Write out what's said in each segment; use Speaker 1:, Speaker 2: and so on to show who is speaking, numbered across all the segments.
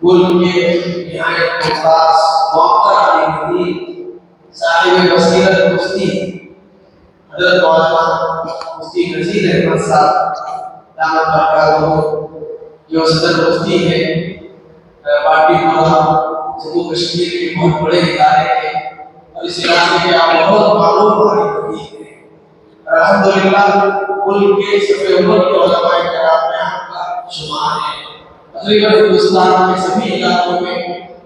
Speaker 1: ملک کے نہایت ممتاز معطر علی مدین صاحب بصیرت مفتی حضرت مولانا مفتی نذیر احمد صاحب دامت برکاتہ، جو صدر مفتی ہے پارٹی جموں کشمیر کے بہت بڑے ادارے ہیں، اور اس علاقے کے آپ بہت معلوم علی مدین ہیں۔ الحمدللہ ملک کے صف اول کے علماء کرام میں آپ کا شمار ہے۔ تقریباً ہندوستان کے سبھی علاقوں میں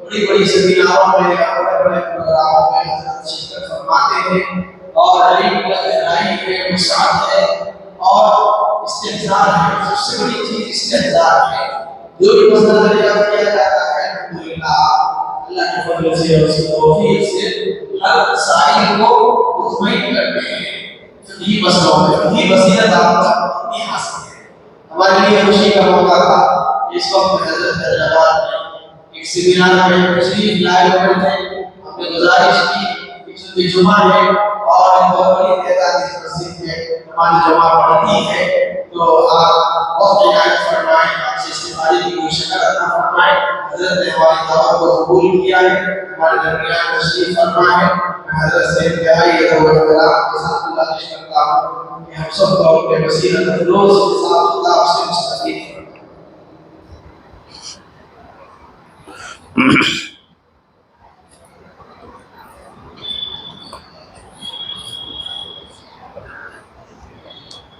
Speaker 1: بڑی بڑی سیمیناروں میں یا بڑے بڑے پروگراموں میں حضرت شرکت فرماتے ہیں، اور علم کا گہرائی ہے، وسعت ہے اور استحضار ہے۔ سب سے بڑی چیز استحضار ہے۔ جو بھی مسئلہ دریافت کیا جاتا ہے الحمدللہ اللہ کے فضل سے اور اس کی توفیق سے ہر سائل کو مطمئن کرتے ہیں۔ فقہی مسئلوں میں فقہی بصیرت آپ کا اتنی حاصل ہے۔ ہمارے لیے خوشی کا موقع تھا اس وقت حضرت حیدرآباد میں ایک سیمینار میں تشریف لائے ہوئے تھے۔ ہم نے گزارش کی کہ چونکہ جمعہ ہے اور بہت بڑی تعداد اس مسجد میں ہماری جمع پڑتی ہے، تو آپ وقت عنایت فرمائیں، آپ سے استفادے کی کوشش عطا فرمائیں۔ حضرت نے ہماری دعوت کو قبول کیا ہے، ہمارے درمیان تشریف فرما ہے۔ میں حضرت سے انتہائی ادب و احترام کے ساتھ گزارش کرتا ہوں کہ ہم سب کو اپنے بصیرت افروز کے ساتھ خطاب سے مستفید فرمائیں۔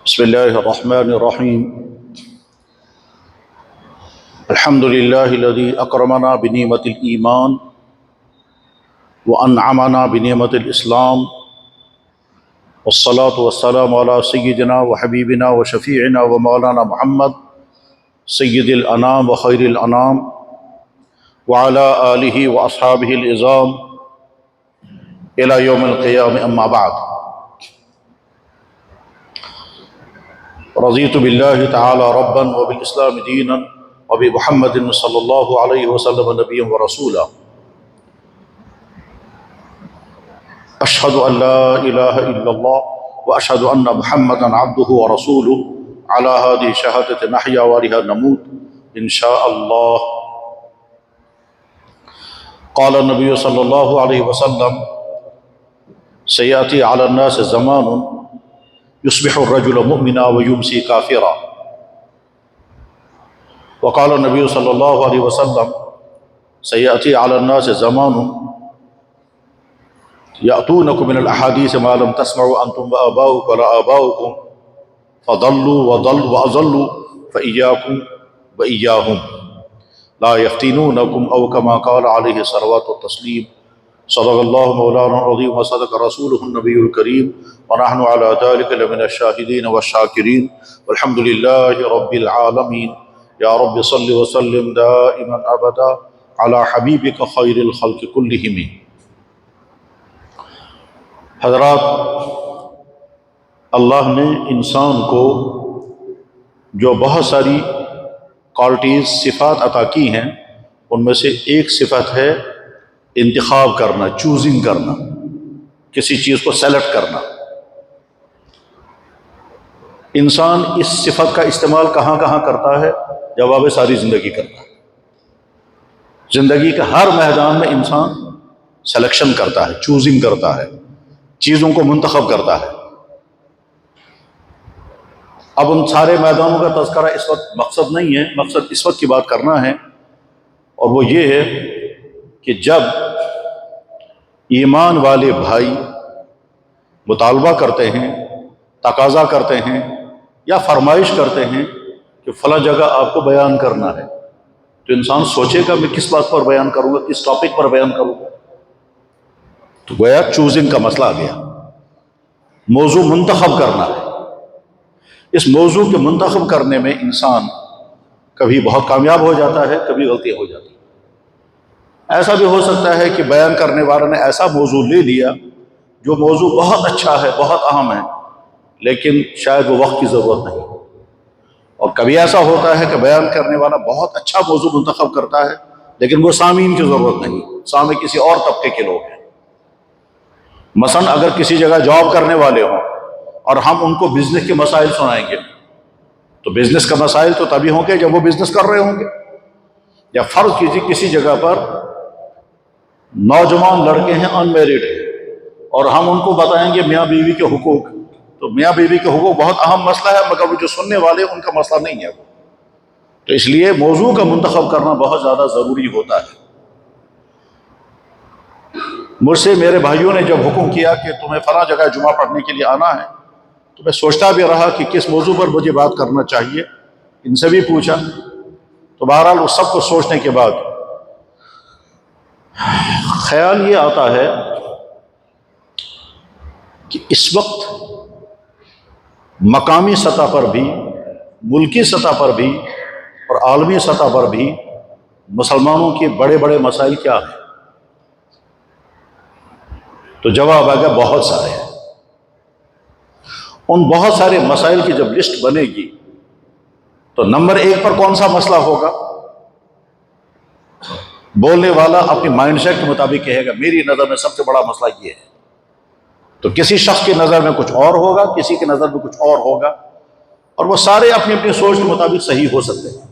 Speaker 2: بسم اللہ الرحمن الرحیم۔ الحمد للہ الذی اکرمنا بنعمت الایمان وانعمنا بنعمت الاسلام، والصلاة والسلام علی سیدنا وحبیبنا وشفیعنا ومولانا محمد سید الانام وخیر الانام وعلی آلہ واصحابہ العظام الی یوم القیامہ، اما بعد۔ رضیت باللہ تعالی ربا وبالاسلام دینا وبمحمد صلی اللہ علیہ وسلم نبیا ورسولا، اشہد ان لا الہ الا اللہ واشہد ان محمدا عبدہ ورسولہ، علی ہذہ شہادۃ نحیا وعلیہا نموت انشاء اللہ۔ قال النبی صلی اللہ علیہ وسلم سیأتی علی الناس زمان یصبح الرجل مؤمنا ویمسی کافرا، وقال النبی صلی اللہ علیہ وسلم سیأتی علی الناس زمان یأتونکم من الاحادیث ما لم تسمعوا انتم وآباؤکم ولا آباؤکم فضلوا وأضلوا فإياكم وإياهم لا يفتنونكم أو كما قال عليه الصلاة والتسليم۔ صدق الله مولانا العظيم وصدق رسوله النبي الكريم، ونحن على ذلك لمن الشاهدين والشاكرين، والحمد لله رب العالمين۔ يا رب صل وسلم دائما أبدا على حبيبك خير الخلق كلهم۔ حضرات، اللہ نے انسان کو جو بہت ساری کوالٹیز صفات عطا کی ہیں، ان میں سے ایک صفت ہے انتخاب کرنا، چوزنگ کرنا، کسی چیز کو سیلیکٹ کرنا۔ انسان اس صفت کا استعمال کہاں کہاں کرتا ہے؟ جواب ساری زندگی کرتا ہے۔ زندگی کے ہر میدان میں انسان سلیکشن کرتا ہے، چوزنگ کرتا ہے، چیزوں کو منتخب کرتا ہے۔ اب ان سارے میدانوں کا تذکرہ اس وقت مقصد نہیں ہے، مقصد اس وقت کی بات کرنا ہے، اور وہ یہ ہے کہ جب ایمان والے بھائی مطالبہ کرتے ہیں، تقاضا کرتے ہیں یا فرمائش کرتے ہیں کہ فلاں جگہ آپ کو بیان کرنا ہے، تو انسان سوچے گا میں کس بات پر بیان کروں گا، کس ٹاپک پر بیان کروں گا۔ تو گویا چوزنگ کا مسئلہ آ گیا، موضوع منتخب کرنا ہے۔ اس موضوع کے منتخب کرنے میں انسان کبھی بہت کامیاب ہو جاتا ہے، کبھی غلطی ہو جاتی ہے۔ ایسا بھی ہو سکتا ہے کہ بیان کرنے والے نے ایسا موضوع لے لیا جو موضوع بہت اچھا ہے، بہت اہم ہے، لیکن شاید وہ وقت کی ضرورت نہیں۔ اور کبھی ایسا ہوتا ہے کہ بیان کرنے والا بہت اچھا موضوع منتخب کرتا ہے، لیکن وہ سامعین کی ضرورت نہیں، سامع کسی اور طبقے کے لوگ ہیں۔ مثلا اگر کسی جگہ جاب کرنے والے ہوں اور ہم ان کو بزنس کے مسائل سنائیں گے، تو بزنس کا مسائل تو تبھی ہوں گے جب وہ بزنس کر رہے ہوں گے۔ یا فرض کیجیے کسی جگہ پر نوجوان لڑکے ہیں انمیرڈ ہیں اور ہم ان کو بتائیں گے میاں بیوی کے حقوق، تو میاں بیوی کے حقوق بہت اہم مسئلہ ہے، مگر وہ جو سننے والے ان کا مسئلہ نہیں ہے وہ، تو اس لیے موضوع کا منتخب کرنا بہت زیادہ ضروری ہوتا ہے۔ مجھ سے میرے بھائیوں نے جب حکم کیا کہ تمہیں فلاں جگہ جمعہ پڑھنے کے لیے آنا ہے، تو میں سوچتا بھی رہا کہ کس موضوع پر مجھے بات کرنا چاہیے، ان سے بھی پوچھا، تو بہرحال اس سب کو سوچنے کے بعد خیال یہ آتا ہے کہ اس وقت مقامی سطح پر بھی، ملکی سطح پر بھی اور عالمی سطح پر بھی مسلمانوں کے بڑے بڑے مسائل کیا ہیں؟ تو جواب آگا بہت سارے ہیں۔ ان بہت سارے مسائل کی جب لسٹ بنے گی تو نمبر 1 پر کون سا مسئلہ ہوگا؟ بولنے والا اپنی مائنڈ سیٹ کے مطابق کہے گا میری نظر میں سب سے بڑا مسئلہ یہ ہے، تو کسی شخص کی نظر میں کچھ اور ہوگا، کسی کی نظر میں کچھ اور ہوگا، اور وہ سارے اپنی اپنی سوچ کے مطابق صحیح ہو سکتے ہیں۔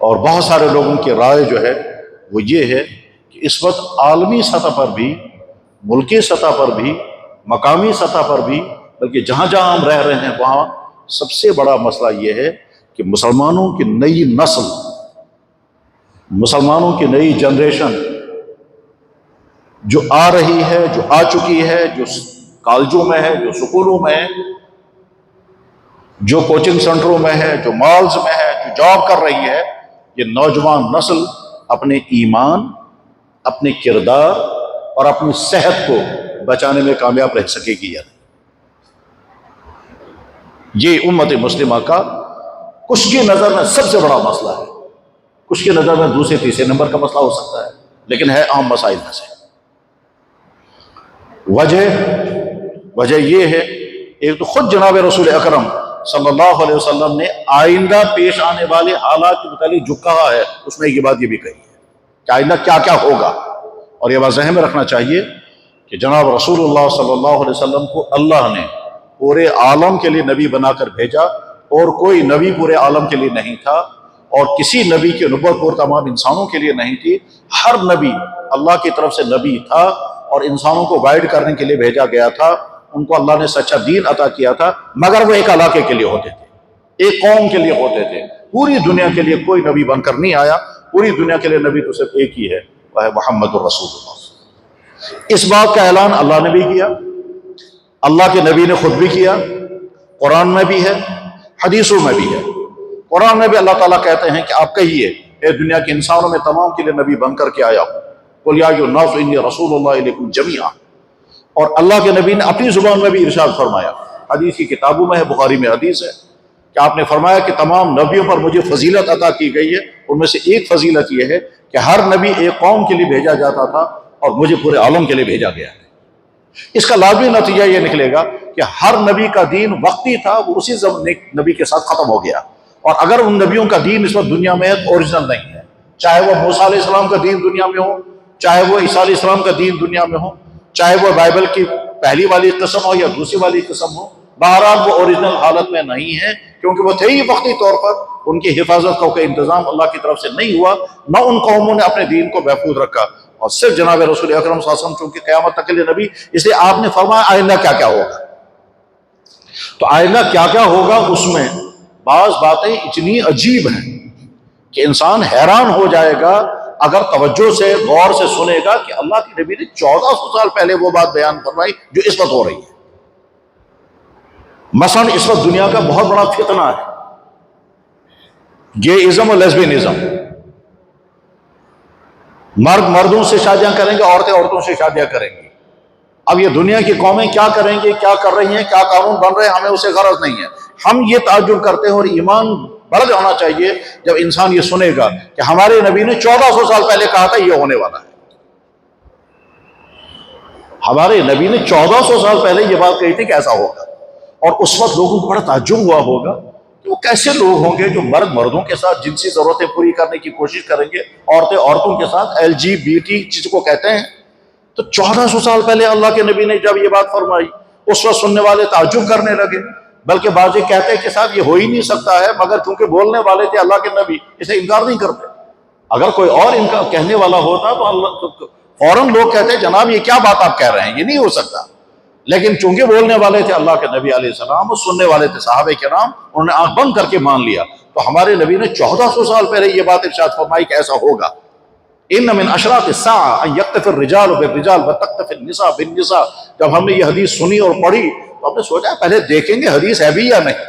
Speaker 2: اور بہت سارے لوگوں کی رائے جو ہے وہ یہ ہے کہ اس وقت عالمی سطح پر بھی، ملکی سطح پر بھی، مقامی سطح پر بھی، بلکہ جہاں جہاں ہم رہ رہے ہیں وہاں سب سے بڑا مسئلہ یہ ہے کہ مسلمانوں کی نئی نسل، مسلمانوں کی نئی جنریشن جو آ رہی ہے، جو آ چکی ہے، جو کالجوں میں ہے، جو سکولوں میں ہے، جو کوچنگ سینٹروں میں ہے، جو مالز میں ہے، جو جاب کر رہی ہے، یہ نوجوان نسل اپنے ایمان، اپنے کردار اور اپنی صحت کو بچانے میں کامیاب رہ سکے گی یا نہیں؟ یہ امت مسلمہ کا کچھ کی نظر میں سب سے بڑا مسئلہ ہے، کچھ کی نظر میں دوسرے تیسرے نمبر کا مسئلہ ہو سکتا ہے، لیکن ہے اہم مسائل میں سے۔ وجہ یہ ہے، ایک تو خود جناب رسول اکرم صلی اللہ علیہ وسلم نے آئندہ پیش آنے والے حالات کے متعلق جو کہا ہے اس میں یہ بات یہ بھی کہی ہے کہ آئندہ کیا کیا ہوگا، اور یہ بات ذہن میں رکھنا چاہیے کہ جناب رسول اللہ صلی اللہ علیہ وسلم کو اللہ نے پورے عالم کے لیے نبی بنا کر بھیجا، اور کوئی نبی پورے عالم کے لیے نہیں تھا، اور کسی نبی کی نبوت پورے تمام انسانوں کے لیے نہیں تھی۔ ہر نبی اللہ کی طرف سے نبی تھا اور انسانوں کو گائیڈ کرنے کے لیے بھیجا گیا تھا، ان کو اللہ نے سچا دین عطا کیا تھا، مگر وہ ایک علاقے کے لیے ہوتے تھے، ایک قوم کے لیے ہوتے تھے، پوری دنیا کے لیے کوئی نبی بن کر نہیں آیا۔ پوری دنیا کے لیے نبی تو صرف ایک ہی ہے، وہ ہے محمد الرسول اللہ۔ اس بات کا اعلان اللہ نے بھی کیا، اللہ کے نبی نے خود بھی کیا، قرآن میں بھی ہے، حدیثوں میں بھی ہے۔ قرآن میں بھی اللہ تعالیٰ کہتے ہیں کہ آپ کہیے اے دنیا کے انسانوں میں تمام کے لیے نبی بن کر کے آیا ہوں، قل یا ایھا الناس انی رسول اللہ الیکم جمیعا۔ اور اللہ کے نبی نے اپنی زبان میں بھی ارشاد فرمایا، حدیث کی کتابوں میں ہے، بخاری میں حدیث ہے کہ آپ نے فرمایا کہ تمام نبیوں پر مجھے فضیلت عطا کی گئی ہے، ان میں سے ایک فضیلت یہ ہے کہ ہر نبی ایک قوم کے لیے بھیجا جاتا تھا اور مجھے پورے عالم کے لیے بھیجا گیا ہے۔ اس کا لازمی نتیجہ یہ نکلے گا کہ ہر نبی کا دین وقتی تھا، وہ اسی نبی کے ساتھ ختم ہو گیا، اور اگر ان نبیوں کا دین اس وقت دنیا میں ہے تو اوریجنل نہیں ہے، چاہے وہ موسیٰ علیہ السلام کا دین دنیا میں ہو، چاہے وہ عیسیٰ علیہ السلام کا دین دنیا میں ہو، چاہے وہ بائبل کی پہلی والی قسم ہو یا دوسری والی قسم ہو، بہرحال وہ اوریجنل حالت میں نہیں ہے، کیونکہ وہ تھے ہی وقتی طور پر، ان کی حفاظت کا کوئی انتظام اللہ کی طرف سے نہیں ہوا، نہ ان قوموں نے اپنے دین کو محفوظ رکھا، اور صرف جناب رسول اکرم صلی اللہ علیہ وسلم چونکہ قیامت تک کے لیے نبی، اس لیے آپ نے فرمایا آئندہ کیا کیا ہوگا۔ تو آئندہ کیا کیا ہوگا، اس میں بعض باتیں اتنی عجیب ہیں کہ انسان حیران ہو جائے گا اگر توجہ سے غور سے سنے گا کہ اللہ کے نبی نے 1400 سال پہلے وہ بات بیان فرمائی جو اس وقت ہو رہی ہے۔ مثلا اس وقت دنیا کا بہت بڑا فتنہ ہے گے ازم اور لیسبینزم، مرد مردوں سے شادیاں کریں گے، عورتیں عورتوں سے شادیاں کریں گی۔ اب یہ دنیا کی قومیں کیا کریں گے، کیا کر رہی ہیں، کیا قانون بن رہے ہیں، ہمیں اسے غرض نہیں ہے۔ ہم یہ تعجب کرتے ہیں، اور ایمان بڑھ جانا چاہیے جب انسان یہ سنے گا کہ ہمارے نبی نے 1400 سال پہلے کہا تھا یہ ہونے والا ہے۔ ہمارے نبی نے 1400 سال پہلے یہ بات کہی تھی کہ ایسا ہوگا، اور اس وقت لوگوں کو بڑا تعجب ہوا ہوگا کہ وہ کیسے لوگ ہوں گے جو مرد مردوں کے ساتھ جنسی ضرورتیں پوری کرنے کی کوشش کریں گے، عورتیں عورتوں کے ساتھ، LGBT جس کو کہتے ہیں۔ تو 1400 سال پہلے اللہ کے نبی نے جب یہ بات فرمائی، اس وقت سننے والے تعجب کرنے لگے، بلکہ بعض کہتے ہیں کہ صاحب یہ ہو ہی نہیں سکتا ہے، مگر چونکہ بولنے والے تھے اللہ کے نبی، اسے انکار نہیں کرتے۔ اگر کوئی اور ان کا کہنے والا ہوتا تو اللہ تو فوراً لوگ کہتے جناب یہ کیا بات آپ کہہ رہے ہیں، یہ نہیں ہو سکتا. لیکن چونکہ بولنے والے تھے اللہ کے نبی علیہ السلام اور سننے والے تھے صحابہ کرام، انہوں نے آنکھ بند کر کے مان لیا. تو ہمارے نبی نے 1400 سال پہلے یہ بات ارشاد فرمائی کہ ایسا ہوگا. ان من اشراط الساعہ ان یقتف الرجال بالرجال وتقتف النساء بالنساء. جب ہم نے یہ حدیث سنی اور پڑھی تو ہم نے سوچا پہلے دیکھیں گے حدیث ہے بھی یا نہیں.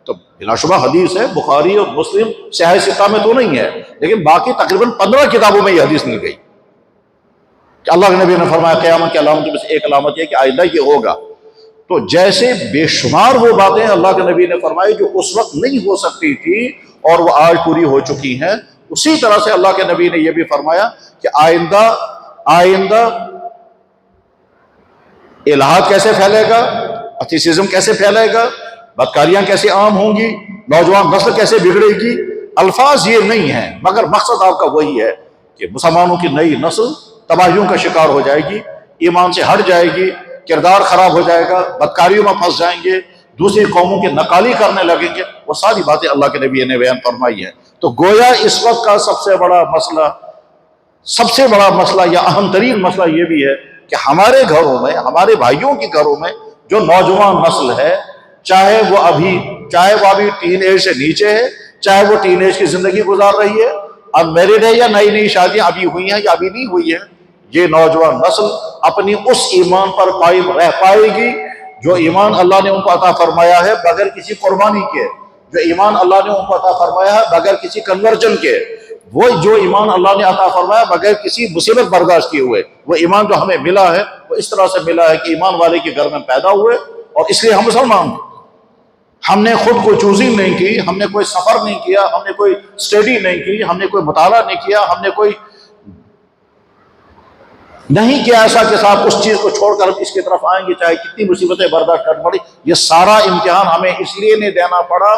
Speaker 2: تو بلا شبہ حدیث ہے، بخاری اور مسلم صحیح ستہ میں تو نہیں ہے، لیکن باقی تقریباً 15 کتابوں میں یہ حدیث مل گئی کہ اللہ کے نبی نے فرمایا قیامت کی علامتوں میں سے ایک علامت یہ کہ آئندہ یہ ہوگا. تو جیسے بے شمار وہ باتیں اللہ کے نبی نے فرمائی جو اس وقت نہیں ہو سکتی تھی اور وہ آج پوری ہو چکی ہیں، اسی طرح سے اللہ کے نبی نے یہ بھی فرمایا کہ آئندہ الہاد کیسے پھیلے گا، ایتھیسزم کیسے پھیلے گا، بدکاریاں کیسے عام ہوں گی، نوجوان نسل کیسے بگڑے گی. الفاظ یہ نہیں ہیں مگر مقصد آپ کا وہی ہے کہ مسلمانوں کی نئی نسل تباہیوں کا شکار ہو جائے گی، ایمان سے ہٹ جائے گی، کردار خراب ہو جائے گا، بدکاریوں میں پھنس جائیں گے، دوسری قوموں کی نقالی کرنے لگیں گے. وہ ساری باتیں اللہ کے نبی نے بیان فرمائی ہیں. تو گویا اس وقت کا سب سے بڑا مسئلہ یا اہم ترین مسئلہ یہ بھی ہے کہ ہمارے گھروں میں، ہمارے بھائیوں کے گھروں میں جو نوجوان نسل ہے، چاہے وہ ابھی ٹین ایج سے نیچے ہے، چاہے وہ ٹین ایج کی زندگی گزار رہی ہے، اب میرڈ ہے یا نئی شادیاں ابھی ہوئی ہیں یا ابھی نہیں ہوئی ہیں، یہ نوجوان نسل اپنی اس ایمان پر قائم رہ پائے گی جو ایمان اللہ نے ان کو عطا فرمایا ہے بغیر کسی قربانی کے، جو ایمان اللہ نے ان کو عطا فرمایا ہے بغیر کسی کنورجن کے، وہ جو ایمان اللہ نے عطا فرمایا بغیر کسی مصیبت برداشت کیے ہوئے. وہ ایمان جو ہمیں ملا ہے وہ اس طرح سے ملا ہے کہ ایمان والے کے گھر میں پیدا ہوئے اور اس لیے ہم مسلمان ہیں. ہم نے خود کو چوزنگ نہیں کی، ہم نے کوئی سفر نہیں کیا، ہم نے کوئی اسٹڈی نہیں کی، ہم نے کوئی مطالعہ نہیں کیا، ہم نے کوئی نہیں کیا ایسا کہ صاحب اس چیز کو چھوڑ کر ہم اس کی طرف آئیں گے چاہے کتنی مصیبتیں برداشت کرنی پڑی. یہ سارا امتحان ہمیں اس لیے نہیں دینا پڑا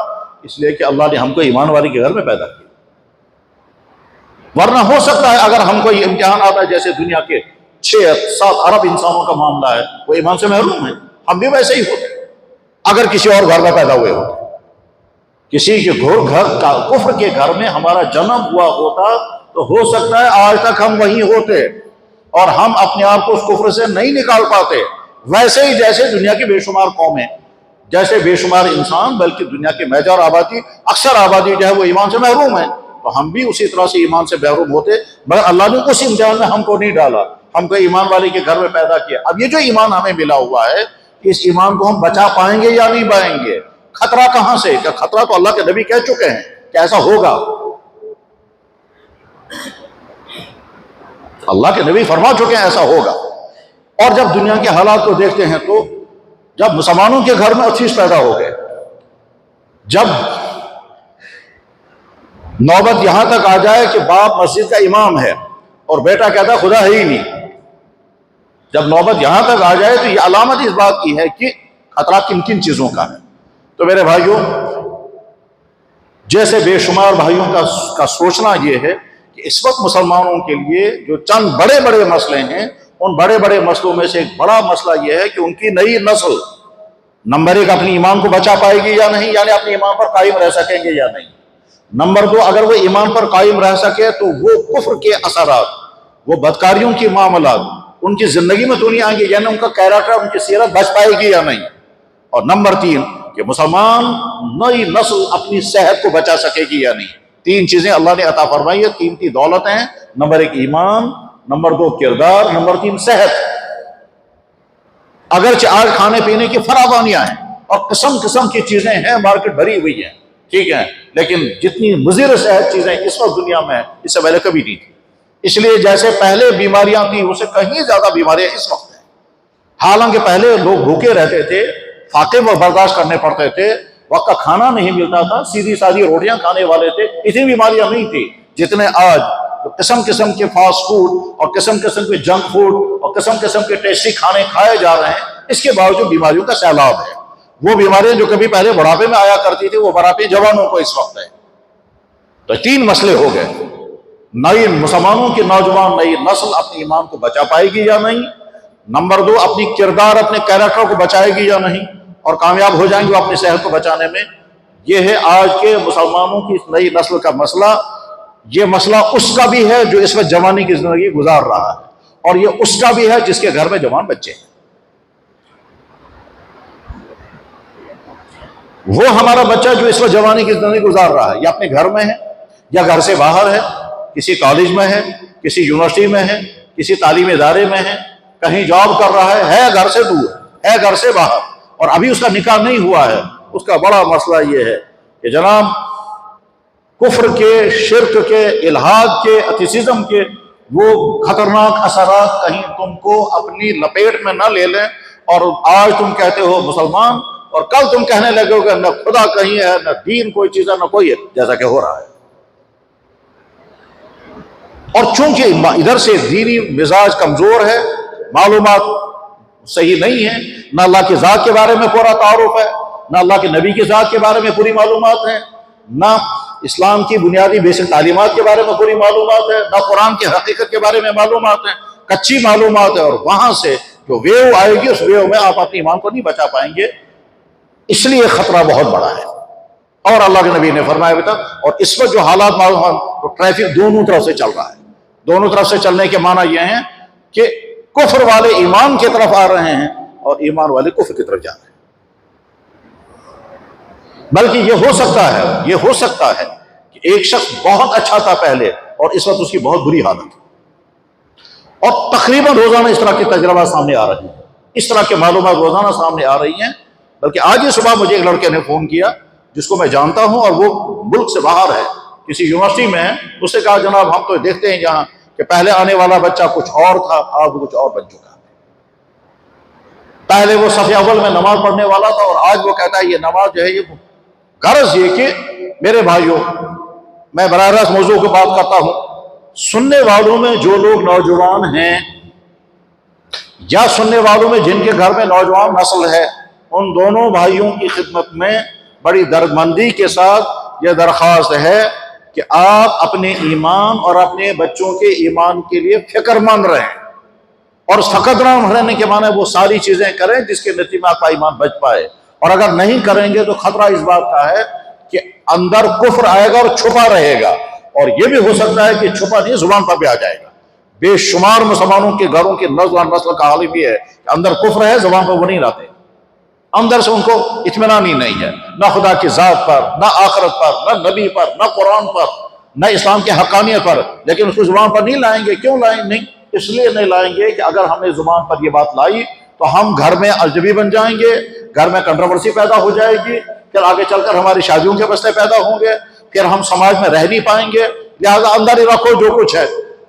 Speaker 2: اس لیے کہ اللہ نے ہم کو ایمان والے کے گھر میں پیدا کیا. ورنہ ہو سکتا ہے اگر ہم کو یہ امتحان آتا ہے جیسے دنیا کے 6-7 ارب انسانوں کا معاملہ ہے، وہ ایمان سے محروم ہیں، ہم بھی ویسے ہی ہوتے اگر کسی اور گھر میں پیدا ہوئے ہوتے. کسی کے کفر کے گھر میں ہمارا جنم ہوا ہوتا تو ہو سکتا ہے آج تک ہم وہیں ہوتے اور ہم اپنے آپ کو اس کفر سے نہیں نکال پاتے. ویسے ہی جیسے دنیا کی بے شمار قومیں، جیسے بے شمار انسان، بلکہ دنیا کی میجر آبادی، اکثر آبادی جو ہے وہ ایمان سے محروم ہے، تو ہم بھی اسی طرح سے ایمان سے محروم ہوتے. مگر اللہ نے اس امتحان میں ہم کو نہیں ڈالا، ہم کو ایمان والے کے گھر میں پیدا کیا. اب یہ جو ایمان ہمیں ملا ہوا ہے، اس ایمان کو ہم بچا پائیں گے یا نہیں پائیں گے؟ خطرہ کہاں سے؟ کہ خطرہ تو اللہ کے نبی کہہ چکے ہیں کہ ایسا ہوگا. اللہ کے نبی فرما چکے ہیں ایسا ہوگا. اور جب دنیا کے حالات کو دیکھتے ہیں تو جب مسلمانوں کے گھر میں افسوس پیدا ہو گئے، جب نوبت یہاں تک آ جائے کہ باپ مسجد کا امام ہے اور بیٹا کہتا ہے خدا ہے ہی نہیں، جب نوبت یہاں تک آ جائے تو یہ علامت اس بات کی ہے کہ خطرہ کن کن چیزوں کا ہے. تو میرے بھائیوں، جیسے بے شمار بھائیوں کا سوچنا یہ ہے کہ اس وقت مسلمانوں کے لیے جو چند بڑے بڑے مسئلے ہیں، ان بڑے بڑے مسئلوں میں سے ایک بڑا مسئلہ یہ ہے کہ ان کی نئی نسل نمبر 1 اپنی ایمان کو بچا پائے گی یا نہیں، یعنی اپنے ایمان پر قائم رہ سکیں گے یا نہیں. نمبر 2، اگر وہ ایمان پر قائم رہ سکے تو وہ کفر کے اثرات، وہ بدکاریوں کی معاملات ان کی زندگی میں تو نہیں آئیں گے، یعنی ان کا کیریکٹر، ان کی سیرت بچ پائے گی یا نہیں. اور نمبر 3 کہ مسلمان نئی نسل اپنی صحت کو بچا سکے گی یا نہیں. 3 چیزیں اللہ نے عطا فرمائی ہے، قیمتی دولت ہیں. نمبر 1 ایمان، نمبر 2 کردار، نمبر 3 صحت. اگرچہ آج کھانے پینے کی فراوانیاں ہیں اور قسم قسم کی چیزیں ہیں، مارکیٹ بھری ہوئی ہے، ٹھیک ہے، لیکن جتنی مضر صحت چیزیں اس وقت دنیا میں ہیں اس سے پہلے کبھی نہیں تھی. اس لیے جیسے پہلے بیماریاں تھیں اس سے کہیں زیادہ بیماریاں اس وقت ہیں. حالانکہ پہلے لوگ بھوکے رہتے تھے، فاقے وہ برداشت کرنے پڑتے تھے، وقت کا کھانا نہیں ملتا تھا، سیدھی سادھی روٹیاں کھانے والے تھے، اتنی بیماریاں نہیں تھی جتنے آج قسم قسم کے فاسٹ فوڈ اور قسم قسم کے جنک فوڈ اور قسم قسم کے ٹیسٹی کھانے کھائے جا رہے ہیں. اس کے باوجود بیماریوں کا سیلاب ہے. وہ بیماریاں جو کبھی پہلے بڑھاپے میں آیا کرتی تھی وہ بڑھاپے جوانوں کو اس وقت ہے. تو 3 مسئلے ہو گئے. نئی مسلمانوں کی نوجوان نئی نسل اپنی ایمان کو بچا پائے گی یا نہیں. نمبر 2 اپنی کردار، اپنے کیریکٹر کو بچائے گی یا نہیں، اور کامیاب ہو جائیں گے وہ اپنی صحت کو بچانے میں. یہ ہے آج کے مسلمانوں کی نئی نسل کا مسئلہ. یہ مسئلہ اس کا بھی ہے جو اس وقت جوانی کی زندگی گزار رہا ہے، اور یہ اس کا بھی ہے جس کے گھر میں جوان بچے ہیں۔ وہ ہمارا بچہ جو اس وقت جوانی کی زندگی گزار رہا ہے، یا اپنے گھر میں ہے یا گھر سے باہر ہے، کسی کالج میں ہے، کسی یونیورسٹی میں ہے، کسی تعلیمی ادارے میں ہے، کہیں جاب کر رہا ہے گھر سے دور، ہے گھر سے باہر، اور ابھی اس کا نکاح نہیں ہوا ہے، اس کا بڑا مسئلہ یہ ہے کہ جناب کفر کے، شرک کے، الحاد کے، ایتھیسزم کے وہ خطرناک اثرات کہیں تم کو اپنی لپیٹ میں نہ لے لیں، اور آج تم کہتے ہو مسلمان اور کل تم کہنے لگے ہو کہ نہ خدا کہیں ہے، نہ دین کوئی چیز ہے، نہ کوئی ہے، جیسا کہ ہو رہا ہے۔ اور چونکہ ادھر سے دینی مزاج کمزور ہے، معلومات صحیح نہیں ہے، نہ اللہ کی ذات کے بارے میں پورا تعارف ہے، نہ اللہ کے نبی کی ذات کے بارے میں پوری معلومات ہیں، نہ اسلام کی بنیادی بیسک تعلیمات کے بارے میں پوری معلومات ہے، نہ قرآن کی حقیقت کے بارے میں معلومات ہیں، کچی معلومات ہے، اور وہاں سے جو ویو آئے گی اس ویو میں آپ اپنے ایمان کو نہیں بچا پائیں گے، اس لیے خطرہ بہت بڑا ہے۔ اور اللہ کے نبی نے فرمایا بتا، اور اس وقت جو حالات معلوم ہیں تو ٹریفک دونوں طرف سے چل رہا ہے، دونوں طرف سے چلنے کے معنی یہ ہیں کہ کفر والے ایمان کی طرف آ رہے ہیں اور ایمان والے کفر کی طرف جا رہے ہیں۔ بلکہ یہ ہو سکتا ہے کہ ایک شخص بہت اچھا تھا پہلے اور اس وقت اس کی بہت بری حالت ہے، اور تقریباً روزانہ اس طرح کے تجربات سامنے آ رہے ہیں، اس طرح کے معلومات روزانہ سامنے آ رہی ہیں۔ بلکہ آج ہی صبح مجھے ایک لڑکے نے فون کیا جس کو میں جانتا ہوں اور وہ ملک سے باہر ہے، کسی یونیورسٹی میں ہے، اس سے کہا جناب ہم تو دیکھتے ہیں یہاں کہ پہلے آنے والا بچہ کچھ اور تھا، آج کچھ اور بن چکا ہے۔ پہلے وہ صف اول میں نماز پڑھنے والا تھا اور آج وہ کہتا ہے یہ نماز جو ہے یہ غرض یہ کہ میرے بھائیوں، میں براہ راست موضوع کی بات کرتا ہوں، سننے والوں میں جو لوگ نوجوان ہیں یا سننے والوں میں جن کے گھر میں نوجوان نسل ہے، ان دونوں بھائیوں کی خدمت میں بڑی دردمندی کے ساتھ یہ درخواست ہے کہ آپ اپنے ایمان اور اپنے بچوں کے ایمان کے لیے فکر مند رہیں، اور فقط رہنے کے معنی وہ ساری چیزیں کریں جس کے نتیجے میں آپ کا ایمان بچ پائے، اور اگر نہیں کریں گے تو خطرہ اس بات کا ہے کہ اندر کفر آئے گا اور چھپا رہے گا، اور یہ بھی ہو سکتا ہے کہ چھپا نہیں زبان پر بھی آ جائے گا۔ بے شمار مسلمانوں کے گھروں کے نسل کا حال بھی ہے کہ اندر کفر ہے، زبان پر وہ نہیں لاتے، اندر سے ان کو اطمینان ہی نہیں ہے، نہ خدا کی ذات پر، نہ آخرت پر، نہ نبی پر، نہ قرآن پر، نہ اسلام کے حقانیت پر، لیکن اس کو زبان پر نہیں لائیں گے۔ کیوں لائیں؟ نہیں اس لیے نہیں لائیں گے کہ اگر ہم نے زبان پر یہ بات لائی تو ہم گھر میں اجنبی بن جائیں گے، گھر میں کنٹروورسی پیدا ہو جائے گی، پھر آگے چل کر ہماری شادیوں کے مسئلے پیدا ہوں گے، پھر ہم سماج میں رہ نہیں پائیں گے۔ لہٰذا اندر ہی رکھو جو کچھ ہے،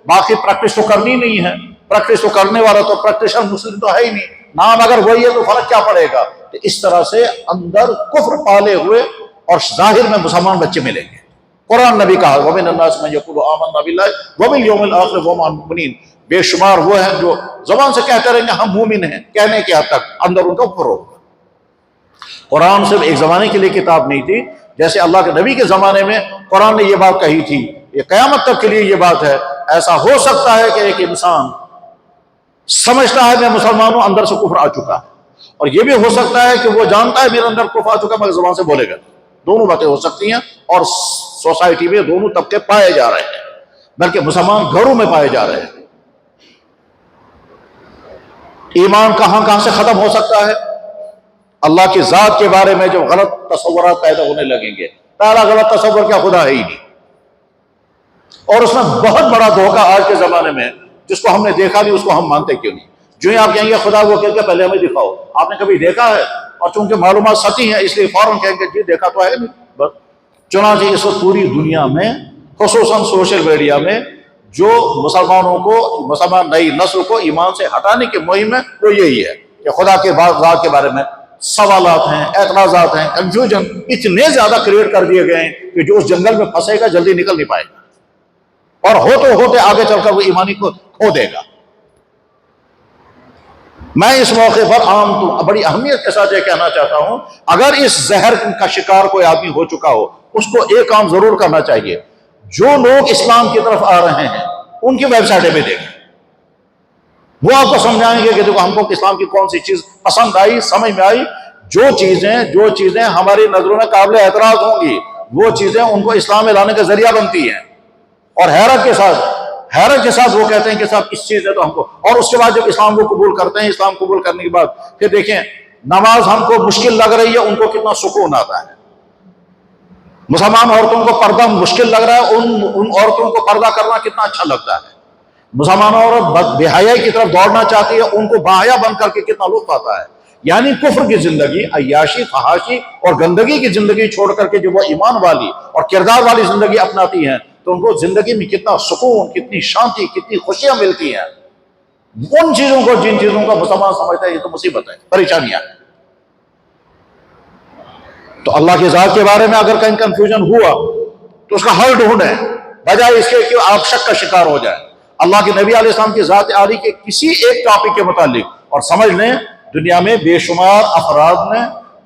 Speaker 2: باقی پریکٹس تو کرنی نہیں ہے، پریکٹس تو کرنے والا تو پریکٹیشنر مسلم تو ہے ہی نہیں، نام اگر وہی ہے تو فرق کیا پڑے گا؟ تو اس طرح سے اندر کفر پالے ہوئے اور ظاہر میں مسلمان بچے ملیں گے۔ قرآن نبی کہا وَمِنَ النَّاسِ مَن يَقُولُ آمَنَّا بِاللَّهِ وَبِالْيَوْمِ الْآخِرِ وَمَا هُم بِمُؤْمِنِينَ، بے شمار وہ ہیں جو زبان سے کہتے رہیں گے ہم مومن ہیں، کہنے کے حد تک اندر ان کا کفر ہوگا۔ قرآن صرف ایک زمانے کے لیے کتاب نہیں تھی، جیسے اللہ کے نبی کے زمانے میں قرآن نے یہ بات کہی تھی، یہ قیامت تک کے لیے یہ بات ہے۔ ایسا ہو سکتا ہے کہ ایک انسان سمجھتا ہے میں مسلمان ہوں، اندر سے کفر آ چکا ہے، اور یہ بھی ہو سکتا ہے کہ وہ جانتا ہے میرے اندر کفر آ چکا مگر زبان سے بولے گا۔ دونوں باتیں ہو سکتی ہیں، اور سوسائٹی میں دونوں طبقے پائے جا رہے ہیں، بلکہ مسلمان گھروں میں پائے جا رہے ہیں۔ ایمان کہاں سے ختم ہو سکتا ہے؟ اللہ کی ذات کے بارے میں جب غلط تصورات پیدا ہونے لگیں گے۔ پہلا غلط تصور کیا؟ خدا ہے ہی نہیں، اور اس میں بہت بڑا دھوکہ آج کے زمانے میں، جس کو ہم نے دیکھا نہیں اس کو ہم مانتے کیوں نہیں؟ جو ہی آپ کہیں گے خدا، وہ کہتے ہیں پہلے ہمیں دکھاؤ، آپ نے کبھی دیکھا ہے؟ اور چونکہ معلومات سطحی ہیں اس لیے فوراً کہیں گے جی دیکھا تو ہے نہیں بس۔ چنانچہ اس وقت پوری دنیا میں خصوصاً سوشل میڈیا میں جو مسلمانوں کو، مسلمان نئی نسل کو ایمان سے ہٹانے کی مہم ہے وہ یہی ہے کہ خدا کے ذات کے بارے میں سوالات ہیں، اعتراضات ہیں، کنفیوژن اتنے زیادہ کریٹ کر دیے گئے ہیں کہ جو اس جنگل میں پھنسے گا جلدی نکل نہیں پائے گا، اور ہوتے آگے چل کر وہ ایمانی کو کھو دے گا۔ میں اس موقع پر بڑی اہمیت کے ساتھ یہ کہنا چاہتا ہوں، اگر اس زہر کا شکار کوئی آدمی ہو چکا ہو، اس کو ایک کام ضرور کرنا چاہیے، جو لوگ اسلام کی طرف آ رہے ہیں ان کی ویب سائٹیں پہ دیکھیں، وہ آپ کو سمجھائیں گے کہ دیکھو ہم کو اسلام کی کون سی چیز پسند آئی، سمجھ میں آئی۔ جو چیزیں ہماری نظروں میں قابل اعتراض ہوں گی وہ چیزیں ان کو اسلام میں لانے کا ذریعہ بنتی ہیں۔ اور حیرت کے ساتھ وہ کہتے ہیں کہ صاحب اس چیز ہے تو ہم کو، اور اس کے بعد جب اسلام کو قبول کرتے ہیں، اسلام قبول کرنے کے بعد پھر دیکھیں نماز ہم کو مشکل لگ رہی ہے، ان کو کتنا سکون آتا ہے۔ مسلمان عورتوں کو پردہ مشکل لگ رہا ہے، ان عورتوں کو پردہ کرنا کتنا اچھا لگتا ہے۔ مسلمان عورت بے حیائی کی طرف دوڑنا چاہتی ہے، ان کو باحیا بن کر کے کتنا لطف آتا ہے۔ یعنی کفر کی زندگی، عیاشی، فحاشی اور گندگی کی زندگی چھوڑ کر کے جب وہ ایمان والی اور کردار والی زندگی اپناتی ہیں تو ان کو زندگی میں کتنا سکون، کتنی شانتی، کتنی خوشیاں ملتی ہیں۔ ان چیزوں کو، جن چیزوں کا مسلمان سمجھتا ہے یہ تو مصیبت ہے، پریشانیاں ہیں۔ تو اللہ کی ذات کے بارے میں اگر کہیں کنفیوژن ہوا تو اس کا حل ڈھونڈیں، بجائے اس کے کہ آپ شک کا شکار ہو جائیں۔ اللہ کے نبی علیہ السلام کی ذات عالی کے کسی ایک ٹاپک کے متعلق، اور سمجھ لیں دنیا میں بے شمار افراد نے،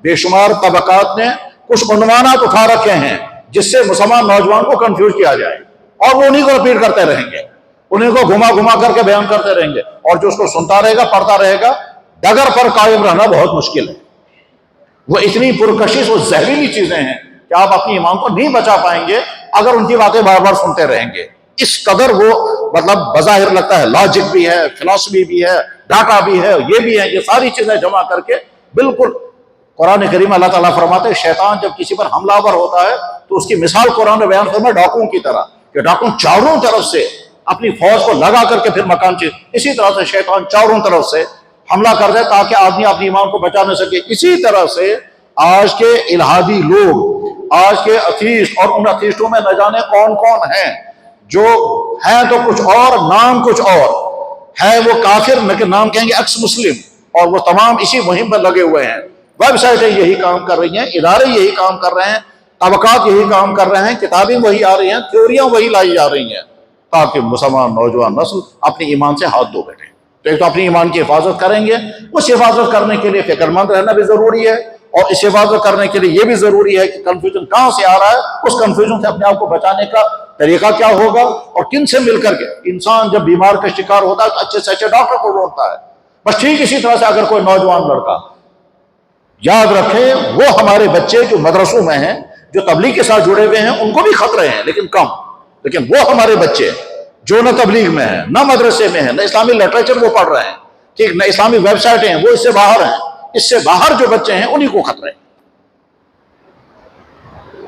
Speaker 2: بے شمار طبقات نے کچھ عنوانات اٹھا رکھے ہیں جس سے مسلمان نوجوان کو کنفیوز کیا جائے، اور وہ انہیں کو رپیٹ کرتے رہیں گے، انہیں کو گھما گھما کر کے بیان کرتے رہیں گے، اور جو اس کو سنتا رہے گا، پڑھتا رہے گا، ڈگر پر قائم رہنا بہت مشکل ہے۔ وہ اتنی پرکشش اور زہریلی چیزیں ہیں کہ آپ اپنی ایمان کو نہیں بچا پائیں گے اگر ان کی باتیں بار بار سنتے رہیں گے۔ اس قدر وہ مطلب بظاہر لگتا ہے لاجک بھی ہے، فلسفی بھی ہے، ڈاٹا بھی ہے، یہ بھی ہے، یہ ساری چیزیں جمع کر کے بالکل قرآن کریم اللہ تعالیٰ فرماتے ہیں شیطان جب کسی پر حملہ آور ہوتا ہے تو اس کی مثال قرآن نے بیان فرمایا ڈاکوؤں کی طرح، کہ ڈاکو چاروں طرف سے اپنی فوج کو لگا کر کے پھر مکان چیز، اسی طرح سے شیطان چاروں طرف سے حملہ کر دے تاکہ آدمی اپنی ایمان کو بچا نہ سکے۔ اسی طرح سے آج کے الہادی لوگ، آج کے ایتھیسٹ، اور ان ایتھیسٹوں میں نہ جانے کون کون ہیں جو ہیں تو کچھ اور، نام کچھ اور ہے، وہ کافر لیکن نام کہیں گے ایکس مسلم، اور وہ تمام اسی مہم پر لگے ہوئے ہیں۔ ویب سائٹیں یہی کام کر رہی ہیں، ادارے یہی کام کر رہے ہیں، طبقات یہی کام کر رہے ہیں، کتابیں وہی آ رہی ہیں، تھیوریاں وہی لائی جا رہی ہیں تاکہ مسلمان نوجوان نسل اپنی ایمان سے ہاتھ دھو بیٹھے۔ تو ایک تو اپنی ایمان کی حفاظت کریں گے، اس حفاظت کرنے کے لیے فکر مند رہنا بھی ضروری ہے، اور اس حفاظت کرنے کے لیے یہ بھی ضروری ہے کہ کنفیوژن کہاں سے آ رہا ہے، اس کنفیوژن سے اپنے آپ کو بچانے کا طریقہ کیا ہوگا، اور کن سے مل کر کے۔ انسان جب بیمار کا شکار ہوتا ہے تو اچھے سے اچھے ڈاکٹر کو ڈھونڈتا ہے۔ بس ٹھیک اسی طرح سے اگر کوئی نوجوان لڑکا، یاد رکھیں وہ ہمارے بچے جو مدرسوں میں ہیں، جو تبلیغ کے ساتھ جڑے ہوئے ہیں، ان کو بھی خطرے ہیں لیکن کم، لیکن وہ ہمارے بچے جو نہ تبلیغ میں ہیں، نہ مدرسے میں ہیں، نہ اسلامی لٹریچر وہ پڑھ رہے ہیں، ٹھیک، نہ اسلامی ویب سائٹیں ہیں، وہ اس سے باہر ہیں، اس سے باہر جو بچے ہیں انہی کو خطرے ہیں۔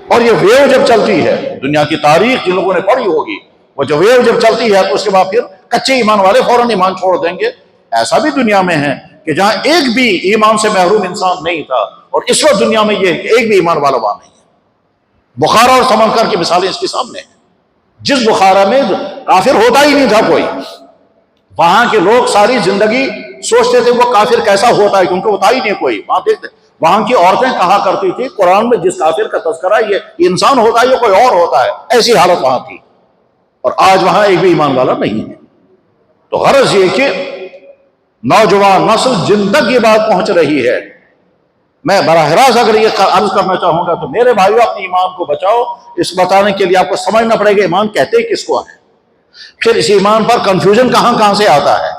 Speaker 2: اور یہ ویو جب چلتی ہے، دنیا کی تاریخ جن لوگوں نے پڑھی ہوگی، وہ جو ویو جب چلتی ہے تو اس کے بعد پھر کچے ایمان والے فوراً ایمان چھوڑ دیں گے۔ ایسا بھی دنیا میں ہے کہ جہاں ایک بھی ایمان سے محروم انسان نہیں تھا، اور اس وقت دنیا میں یہ کہ ایک بھی ایمان والا وہاں نہیں ہے۔ بخارا اور سمرقند کی مثالیں اس کے سامنے ہیں۔ جس بخارا میں کافر ہوتا ہی نہیں تھا کوئی، وہاں کے لوگ ساری زندگی سوچتے تھے وہ کافر کیسا ہوتا ہے کیونکہ ہوتا ہی نہیں کوئی، وہاں دیکھتے، وہاں کی عورتیں کہا کرتی تھی قرآن میں جس کافر کا تذکرہ یہ انسان ہوتا ہے یہ کوئی اور ہوتا ہے، ایسی حالت وہاں تھی، اور آج وہاں ایک بھی ایمان والا نہیں ہے۔ تو غرض یہ کہ نوجوان نسل جن تک یہ بات پہنچ رہی ہے، میں براہ راست اگر یہ عرض کرنا چاہوں گا تو میرے بھائیو اپنی ایمان کو بچاؤ۔ اس بتانے کے لیے آپ کو سمجھنا پڑے گا ایمان کہتے کس کو ہے، پھر اس ایمان پر کنفیوژن کہاں سے آتا ہے،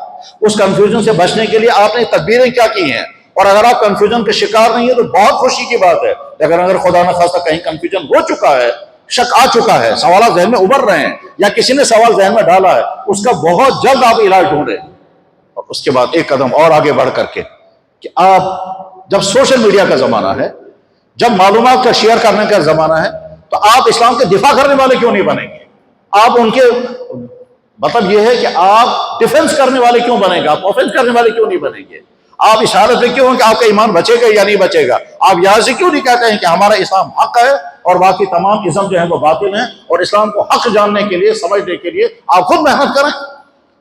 Speaker 2: اس کنفیوژن سے بچنے کے لیے آپ نے تدبیریں کیا کی ہیں، اور اگر آپ کنفیوژن کے شکار نہیں ہیں تو بہت خوشی کی بات ہے، لیکن اگر خدا نخواستہ کہیں کنفیوژن ہو چکا ہے، شک آ چکا ہے، سوالات ذہن میں ابھر رہے ہیں، یا کسی نے سوال ذہن میں ڈالا ہے، اس کا بہت جلد آپ علاج ڈھونڈیں، اور اس کے بعد ایک قدم اور آگے بڑھ کر کے کہ آپ جب سوشل میڈیا کا زمانہ ہے، جب معلومات کا شیئر کرنے کا زمانہ ہے، تو آپ اسلام کے دفاع کرنے والے کیوں نہیں بنیں گے؟ آپ ان کے مطلب یہ ہے کہ آپ ڈیفنس کرنے والے کیوں بنیں گے؟ آپ اوفنس کرنے والے کیوں نہیں بنیں گے؟ آپ اشارت پہ کیوں ہیں کہ آپ کا ایمان بچے گا یا نہیں بچے گا؟ آپ یہاں سے کیوں نہیں کہتے ہیں کہ ہمارا اسلام حق ہے اور باقی تمام ازم جو ہیں وہ باطل ہیں، اور اسلام کو حق جاننے کے لیے، سمجھنے کے لیے آپ خود محنت کریں،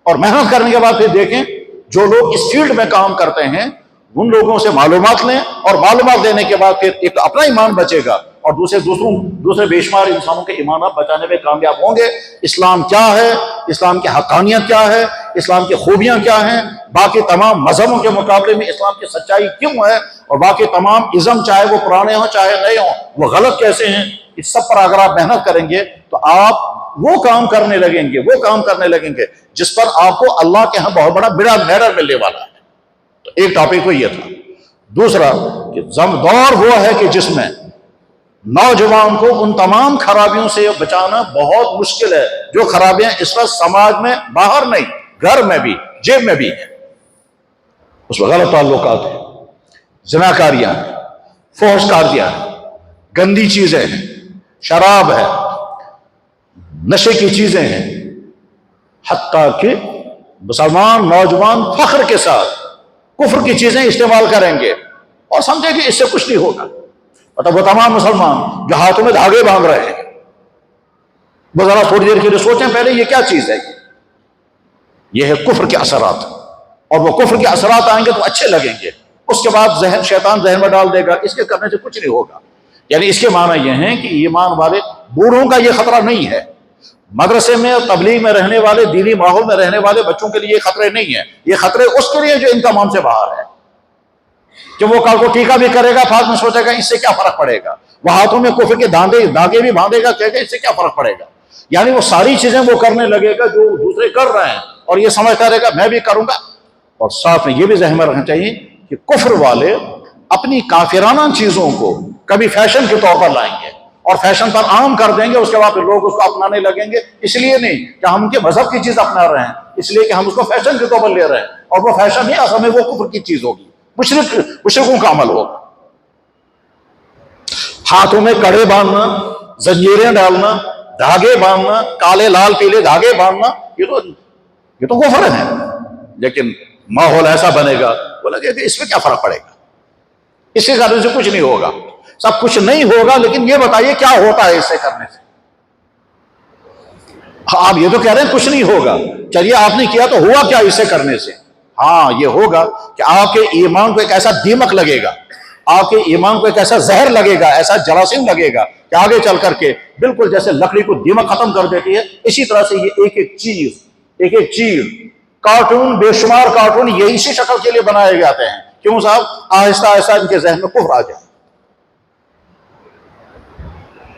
Speaker 2: اور محنت کرنے کے بعد پھر دیکھیں جو لوگ اس فیلڈ میں کام کرتے ہیں ان لوگوں سے معلومات لیں، اور معلومات دینے کے بعد پھر ایک اپنا ایمان بچے گا اور دوسرے بے شمار انسانوں کے ایمانات بچانے میں کامیاب ہوں گے۔ اسلام کیا ہے، اسلام کی حقانیت کیا ہے، اسلام کی خوبیاں کیا ہیں، باقی تمام مذہبوں کے مقابلے میں اسلام کی سچائی کیوں ہے، اور باقی تمام ازم چاہے وہ پرانے ہوں چاہے نئے ہوں وہ غلط کیسے ہیں، اس سب پر اگر آپ محنت کریں گے تو آپ وہ کام کرنے لگیں گے جس پر آپ کو اللہ کے ہاں بہت بڑا میڈل ملنے والا ہے۔ تو ایک ٹاپک تو یہ تھا۔ دوسرا کہ دور وہ ہے کہ جس میں نوجوان کو ان تمام خرابیوں سے بچانا بہت مشکل ہے جو خرابیاں اس وقت سماج میں باہر نہیں، گھر میں بھی، جیب میں بھی ہیں۔ اس میں غلط تعلقات ہیں، زناکاریاں ہیں، فحش کاریاں ہیں، گندی چیزیں ہیں، شراب ہے، نشے کی چیزیں ہیں، حتیٰ کہ مسلمان نوجوان فخر کے ساتھ کفر کی چیزیں استعمال کریں گے اور سمجھیں کہ اس سے کچھ نہیں ہوگا۔ مطلب وہ تمام مسلمان جو ہاتھوں میں دھاگے باندھ رہے ہیں، وہ ذرا تھوڑی دیر کے لیے سوچیں پہلے یہ کیا چیز ہے، یہ ہے کفر کے اثرات، اور وہ کفر کے اثرات آئیں گے تو اچھے لگیں گے، اس کے بعد شیطان ذہن میں ڈال دے گا اس کے کرنے سے کچھ نہیں ہوگا۔ یعنی اس کے معنی یہ ہیں کہ ایمان والے بوڑھوں کا یہ خطرہ نہیں ہے، مدرسے میں اور تبلیغ میں رہنے والے، دینی ماحول میں رہنے والے بچوں کے لیے یہ خطرے نہیں ہیں، یہ خطرے اس کے لیے جو ان تمام سے باہر ہے، کہ وہ کل کو ٹیکا بھی کرے گا، بعد میں سوچے گا اس سے کیا فرق پڑے گا، وہ ہاتھوں میں کفر کے داغے بھی باندھے گا، کہے گا اس سے کیا فرق پڑے گا۔ یعنی وہ ساری چیزیں وہ کرنے لگے گا جو دوسرے کر رہے ہیں، اور یہ سمجھتا رہے گا میں بھی کروں گا۔ اور ساتھ میں یہ بھی ذہن میں رکھنا چاہیے کہ کفر والے اپنی کافرانہ چیزوں کو کبھی فیشن کے طور پر لائیں گے اور فیشن پر عام کر دیں گے، اس کے بعد پھر لوگ اس کو اپنانے لگیں گے، اس لیے نہیں کہ ہم ان کے مذہب کی چیز اپنا رہے ہیں، اس لیے کہ ہم اس کو فیشن کے طور پر لے رہے ہیں، اور وہ فیشن نہیں، اصل میں وہ کفر کی چیز ہوگی، مشرکوں کا عمل ہوگا۔ ہاتھوں میں کڑے باندھنا، زنجیریں ڈالنا، دھاگے باندھنا، کالے لال پیلے دھاگے باندھنا، یہ تو کفر ہے، لیکن ماحول ایسا بنے گا وہ لگے کہ اس میں کیا فرق پڑے گا، اس کے کرنے سے کچھ نہیں ہوگا، سب کچھ نہیں ہوگا، لیکن یہ بتائیے کیا ہوتا ہے اس سے کرنے سے؟ آپ یہ تو کہہ رہے ہیں کچھ نہیں ہوگا، چلیے آپ نے کیا تو ہوا کیا اس سے کرنے سے؟ ہاں یہ ہوگا کہ آپ کے ایمان کو ایک ایسا دیمک لگے گا، آپ کے ایمان کو ایک ایسا زہر لگے گا، ایسا جراثیم لگے گا کہ آگے چل کر کے بالکل جیسے لکڑی کو دیمک ختم کر دیتی ہے، اسی طرح سے یہ ایک ایک چیز کارٹون، بے شمار کارٹون یہ اسی شکل کے لیے بنائے جاتے ہیں، کیوں صاحب؟ آہستہ آہستہ ان کے ذہن میں کفر آ جائے۔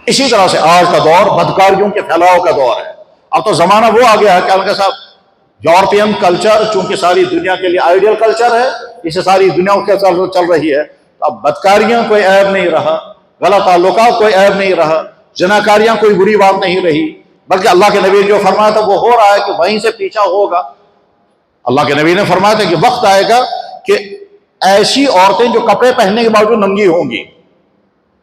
Speaker 2: اسی طرح سے آج کا دور بدکاریوں کے پھیلاؤ کا دور ہے۔ اب تو زمانہ وہ آ گیا ہے کہ الکا صاحب یورپین کلچر چونکہ ساری دنیا کے لیے آئیڈیل کلچر ہے، اسے ساری دنیا کے چل رہی ہے، تو اب بدکاریاں کوئی عیب نہیں رہا، غلط تعلقات کوئی عیب نہیں رہا، زناکاریاں کوئی بری بات نہیں رہی، بلکہ اللہ کے نبی نے جو فرمایا تھا وہ ہو رہا ہے کہ وہیں سے پیچھا ہوگا۔ اللہ کے نبی نے فرمایا تھا کہ وقت آئے گا کہ ایسی عورتیں جو کپڑے پہننے کے باوجود ننگی ہوں گی،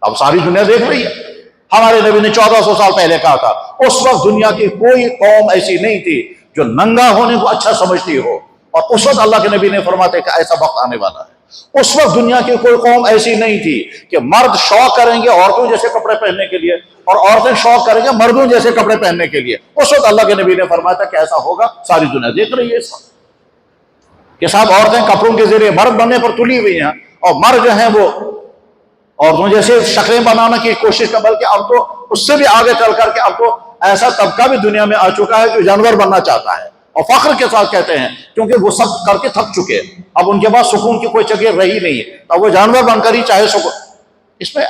Speaker 2: اب ساری دنیا دیکھ رہی ہے۔ ہمارے نبی نے 1400 سال پہلے کہا تھا، اس وقت دنیا کی کوئی قوم ایسی نہیں تھی جو ننگا ہونے کو اچھا سمجھتی ہو، اور اس وقت اللہ کے نبی نے فرمایا تھا کہ ایسا وقت آنے والا ہے۔ اس وقت دنیا کی کوئی قوم ایسی نہیں تھی کہ مرد شوق کریں گے عورتوں جیسے کپڑے پہننے کے لیے اور عورتیں شوق کریں گے مردوں جیسے کپڑے پہننے کے لیے۔ اس وقت اللہ کے نبی نے فرمایا تھا کہ ایسا ہوگا، ساری دنیا دیکھ رہی ہے اس وقت کہ صاحب عورتیں کپڑوں کے ذریعے مرد بننے پر تلی ہوئی ہیں، اور مرد جو ہیں وہ عورتوں جیسے شکلیں بنانے کی کوشش کر، بلکہ اب تو اس سے بھی آگے چل کر کے اب تو ایسا طبقہ بھی دنیا میں آ چکا ہے جو جانور بننا چاہتا ہے، اور فخر کے ساتھ کہتے ہیں کیونکہ وہ سب کر کے تھک چکے، اب ان کے پاس سکون کی کوئی جگہ رہی نہیں ہے، اب وہ جانور بن کر ہی چاہے سکون۔ اس میں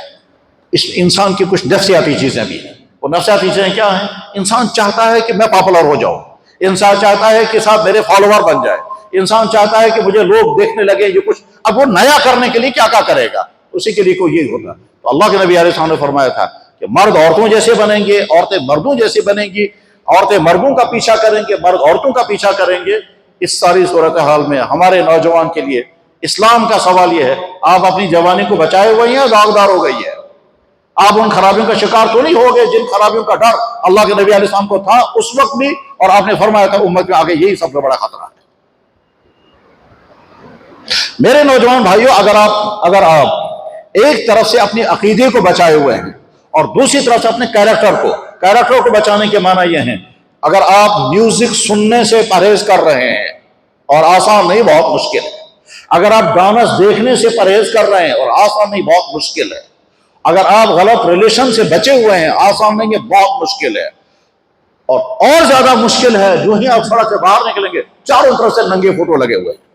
Speaker 2: انسان کی کچھ نفسیاتی چیزیں بھی ہیں۔ وہ نفسیاتی چیزیں کیا ہیں؟ انسان چاہتا ہے کہ میں پاپولر ہو جاؤں، انسان چاہتا ہے کہ صاحب میرے فالوور بن جائے، انسان چاہتا ہے کہ مجھے لوگ دیکھنے لگے، یہ کچھ اب وہ نیا کرنے کے لیے کیا کیا کرے گا، اسی کے لیے کوئی یہی ہوگا۔ تو اللہ کے نبی علیہ السلام نے فرمایا تھا کہ مرد عورتوں جیسے بنیں گے، عورتیں مردوں جیسے بنیں گی، عورتیں مردوں کا پیچھا کریں گے، مرد عورتوں کا پیچھا کریں گے۔ اس ساری صورتحال میں ہمارے نوجوان کے لیے اسلام کا سوال یہ ہے، آپ اپنی جوانی کو بچائے ہوئے ہیں، داغدار ہو گئی ہے، آپ ان خرابیوں کا شکار تو نہیں ہو گئے جن خرابیوں کا ڈر اللہ کے نبی علیہ السلام کو تھا اس وقت بھی، اور آپ نے فرمایا تھا امت میں آگے یہی سب سے بڑا خطرہ ہے۔ میرے نوجوان بھائیوں، اگر آپ ایک طرف سے اپنے عقیدے کو بچائے ہوئے ہیں اور دوسری طرف سے اپنے کیریکٹر کو بچانے کے معنی یہ ہیں، اگر آپ میوزک سننے سے پرہیز کر رہے ہیں، اور آسان نہیں، بہت مشکل ہے، اگر آپ گانا دیکھنے سے پرہیز کر رہے ہیں اور آسان نہیں، بہت مشکل ہے، اگر آپ غلط ریلیشن سے بچے ہوئے ہیں، آسان نہیں ہے، بہت مشکل ہے، اور زیادہ مشکل ہے جو ہی آپ سڑک سے باہر نکلیں گے چاروں طرف سے ننگے فوٹو لگے ہوئے ہیں۔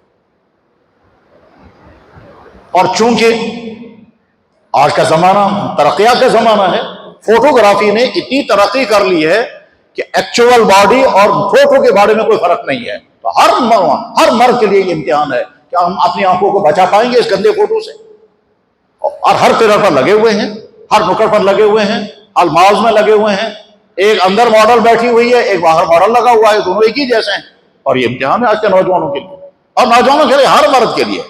Speaker 2: اور چونکہ آج کا زمانہ ترقیات کا زمانہ ہے، فوٹوگرافی نے اتنی ترقی کر لی ہے کہ ایکچوئل باڈی اور فوٹو کے بارے میں کوئی فرق نہیں ہے، تو ہر مرد کے لیے یہ امتحان ہے کہ ہم اپنی آنکھوں کو بچا پائیں گے اس گندے فوٹو سے، اور ہر طرح پر لگے ہوئے ہیں۔ ہر نکڑ پر لگے ہوئے ہیں، الماز میں لگے ہوئے ہیں، ایک اندر ماڈل بیٹھی ہوئی ہے، ایک باہر ماڈل لگا ہوا ہے، دونوں ایک ہی جیسے ہیں. اور یہ امتحان ہے آج کے نوجوانوں کے لیے، اور نوجوانوں کے لیے، ہر مرد کے لیے.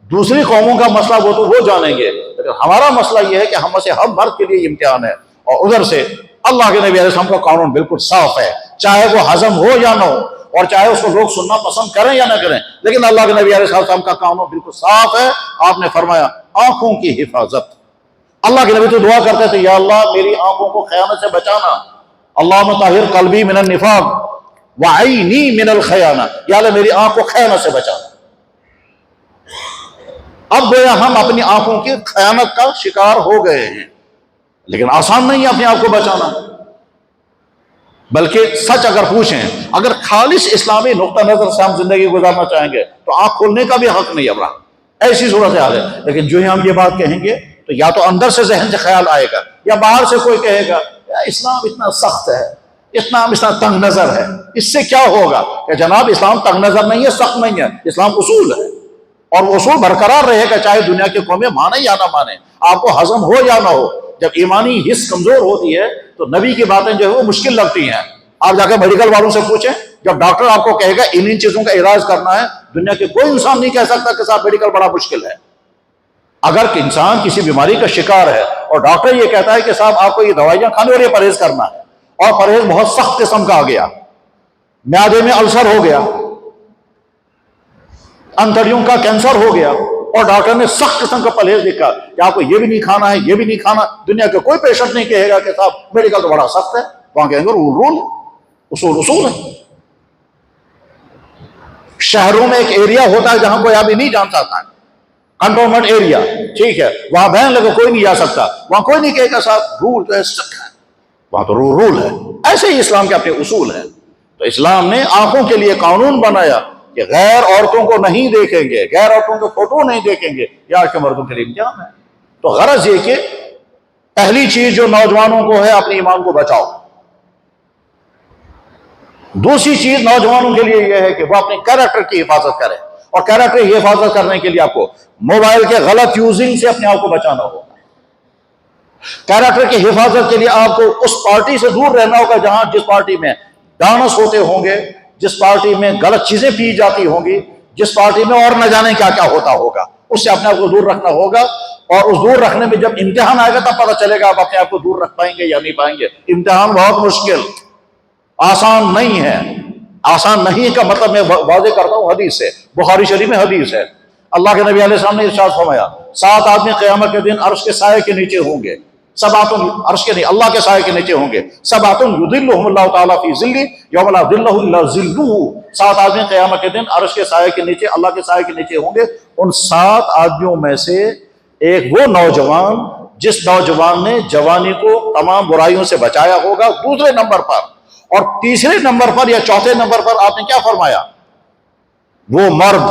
Speaker 2: دوسری قوموں کا مسئلہ وہ تو وہ جانیں گے، لیکن ہمارا مسئلہ یہ ہے کہ ہم سے ہر مرد کے لیے امتحان ہے. اور ادھر سے اللہ کے نبی علیہ السلام کا قانون بالکل صاف ہے، چاہے وہ ہضم ہو یا نہ ہو، اور چاہے اس کو لوگ سننا پسند کریں یا نہ کریں، لیکن اللہ کے نبی علیہ السلام کا قانون بالکل صاف ہے. آپ نے فرمایا آنکھوں کی حفاظت. اللہ کے نبی تو دعا کرتے تھے، یا اللہ میری آنکھوں کو خیانت سے بچانا، اللہم طہر قلبی من النفاق وعینی من الخیانہ، یا اللہ میری آنکھ کو خیانت سے بچانا. اب گویا ہم اپنی آنکھوں کی خیانت کا شکار ہو گئے ہیں، لیکن آسان نہیں ہے اپنے آپ کو بچانا. بلکہ سچ اگر پوچھیں، اگر خالص اسلامی نقطہ نظر سے ہم زندگی گزارنا چاہیں گے تو آنکھ کھولنے کا بھی حق نہیں ہے. ایسی صورت حال ہے. لیکن جو ہی ہم یہ بات کہیں گے تو یا تو اندر سے ذہن سے خیال آئے گا، یا باہر سے کوئی کہے گا اسلام اتنا سخت ہے، اسلام اتنا تنگ نظر ہے، اس سے کیا ہوگا؟ کہ جناب اسلام تنگ نظر نہیں ہے، سخت نہیں ہے، اسلام اصول ہے، اور وہ اصول برقرار رہے گا چاہے دنیا کی قومیں مانیں یا نہ مانیں، آپ کو ہضم ہو یا نہ ہو. جب ایمانی حص کمزور ہوتی ہے تو نبی کی باتیں جو ہے وہ مشکل لگتی ہیں. آپ جا کے میڈیکل والوں سے پوچھیں، جب ڈاکٹر آپ کو کہے گا ان چیزوں کا علاج کرنا ہے، دنیا کے کوئی انسان نہیں کہہ سکتا کہ صاحب میڈیکل بڑا مشکل ہے. اگر انسان کسی بیماری کا شکار ہے اور ڈاکٹر یہ کہتا ہے کہ صاحب آپ کو یہ دوائیاں کھانے اور یہ پرہیز کرنا ہے، اور پرہیز بہت سخت قسم کا آ گیا، معدے میں السر ہو گیا، انتڑیوں کا کینسر ہو گیا، اور ڈاکٹر نے سخت قسم کا پرہیز لکھا کہ آپ کو یہ بھی نہیں کھانا ہے، یہ بھی نہیں کھانا، دنیا کے کوئی پیشنٹ نہیں کہے گا کہ صاحب میڈیکل تو بڑا سخت ہے. وہاں کہیں گے رول اصول ہے. شہروں میں ایک ایریا ہوتا ہے جہاں کوئی ابھی نہیں جان سکتا ہے، کنٹونمنٹ ایریا، ٹھیک ہے، وہاں بین لگے کوئی نہیں جا سکتا، وہاں کوئی نہیں کہے گا صاحب رول تو ایسا ہے، وہاں تو رول ہے. ایسے ہی اسلام کے اپنے اصول ہیں. تو اسلام نے آنکھوں کے لیے قانون بنایا کہ غیر عورتوں کو نہیں دیکھیں گے، غیر عورتوں کے فوٹو نہیں دیکھیں گے. یہ آج کے مردوں کے لیے امتحان ہے. تو غرض یہ کہ پہلی چیز جو نوجوانوں کو ہے اپنے ایمان کو بچاؤ. دوسری چیز نوجوانوں کے لیے یہ ہے کہ وہ اپنے کیریکٹر کی حفاظت کریں، اور کیریکٹر کی حفاظت کرنے کے لیے آپ کو موبائل کے غلط یوزنگ سے اپنے آپ کو بچانا ہوگا. کیریکٹر کی حفاظت کے لیے آپ کو اس پارٹی سے دور رہنا ہوگا جس پارٹی میں ڈانس ہوتے ہوں گے، جس پارٹی میں غلط چیزیں پی جاتی ہوں گی، جس پارٹی میں اور نہ جانے کیا کیا ہوتا ہوگا، اس سے اپنے آپ کو دور رکھنا ہوگا. اور اس دور رکھنے میں جب امتحان آئے گا تب پتہ چلے گا آپ اپنے آپ کو دور رکھ پائیں گے یا نہیں پائیں گے. امتحان بہت مشکل، آسان نہیں ہے. آسان نہیں کا مطلب میں واضح کرتا ہوں حدیث سے، بخاری شریف میں حدیث ہے. اللہ کے نبی علیہ السلام نے ارشاد فرمایا 7 آدمی قیامت کے دن عرش کے سائے کے نیچے ہوں گے. سبعۃ، عرش کے نہیں، اللہ کے سائے کے نیچے ہوں گے. سبعۃ یظلھم اللہ تعالیٰ فی ظلہ یوم لا ظل الا ظلہ. 7 آدمی قیامت کے دن عرش کے سائے کے نیچے، اللہ کے سائے کے نیچے ہوں گے. ان 7 آدمیوں میں سے ایک وہ نوجوان جس نوجوان نے جوانی کو تمام برائیوں سے بچایا ہوگا. دوسرے نمبر پر اور تیسرے نمبر پر یا چوتھے نمبر پر آپ نے کیا فرمایا؟ وہ مرد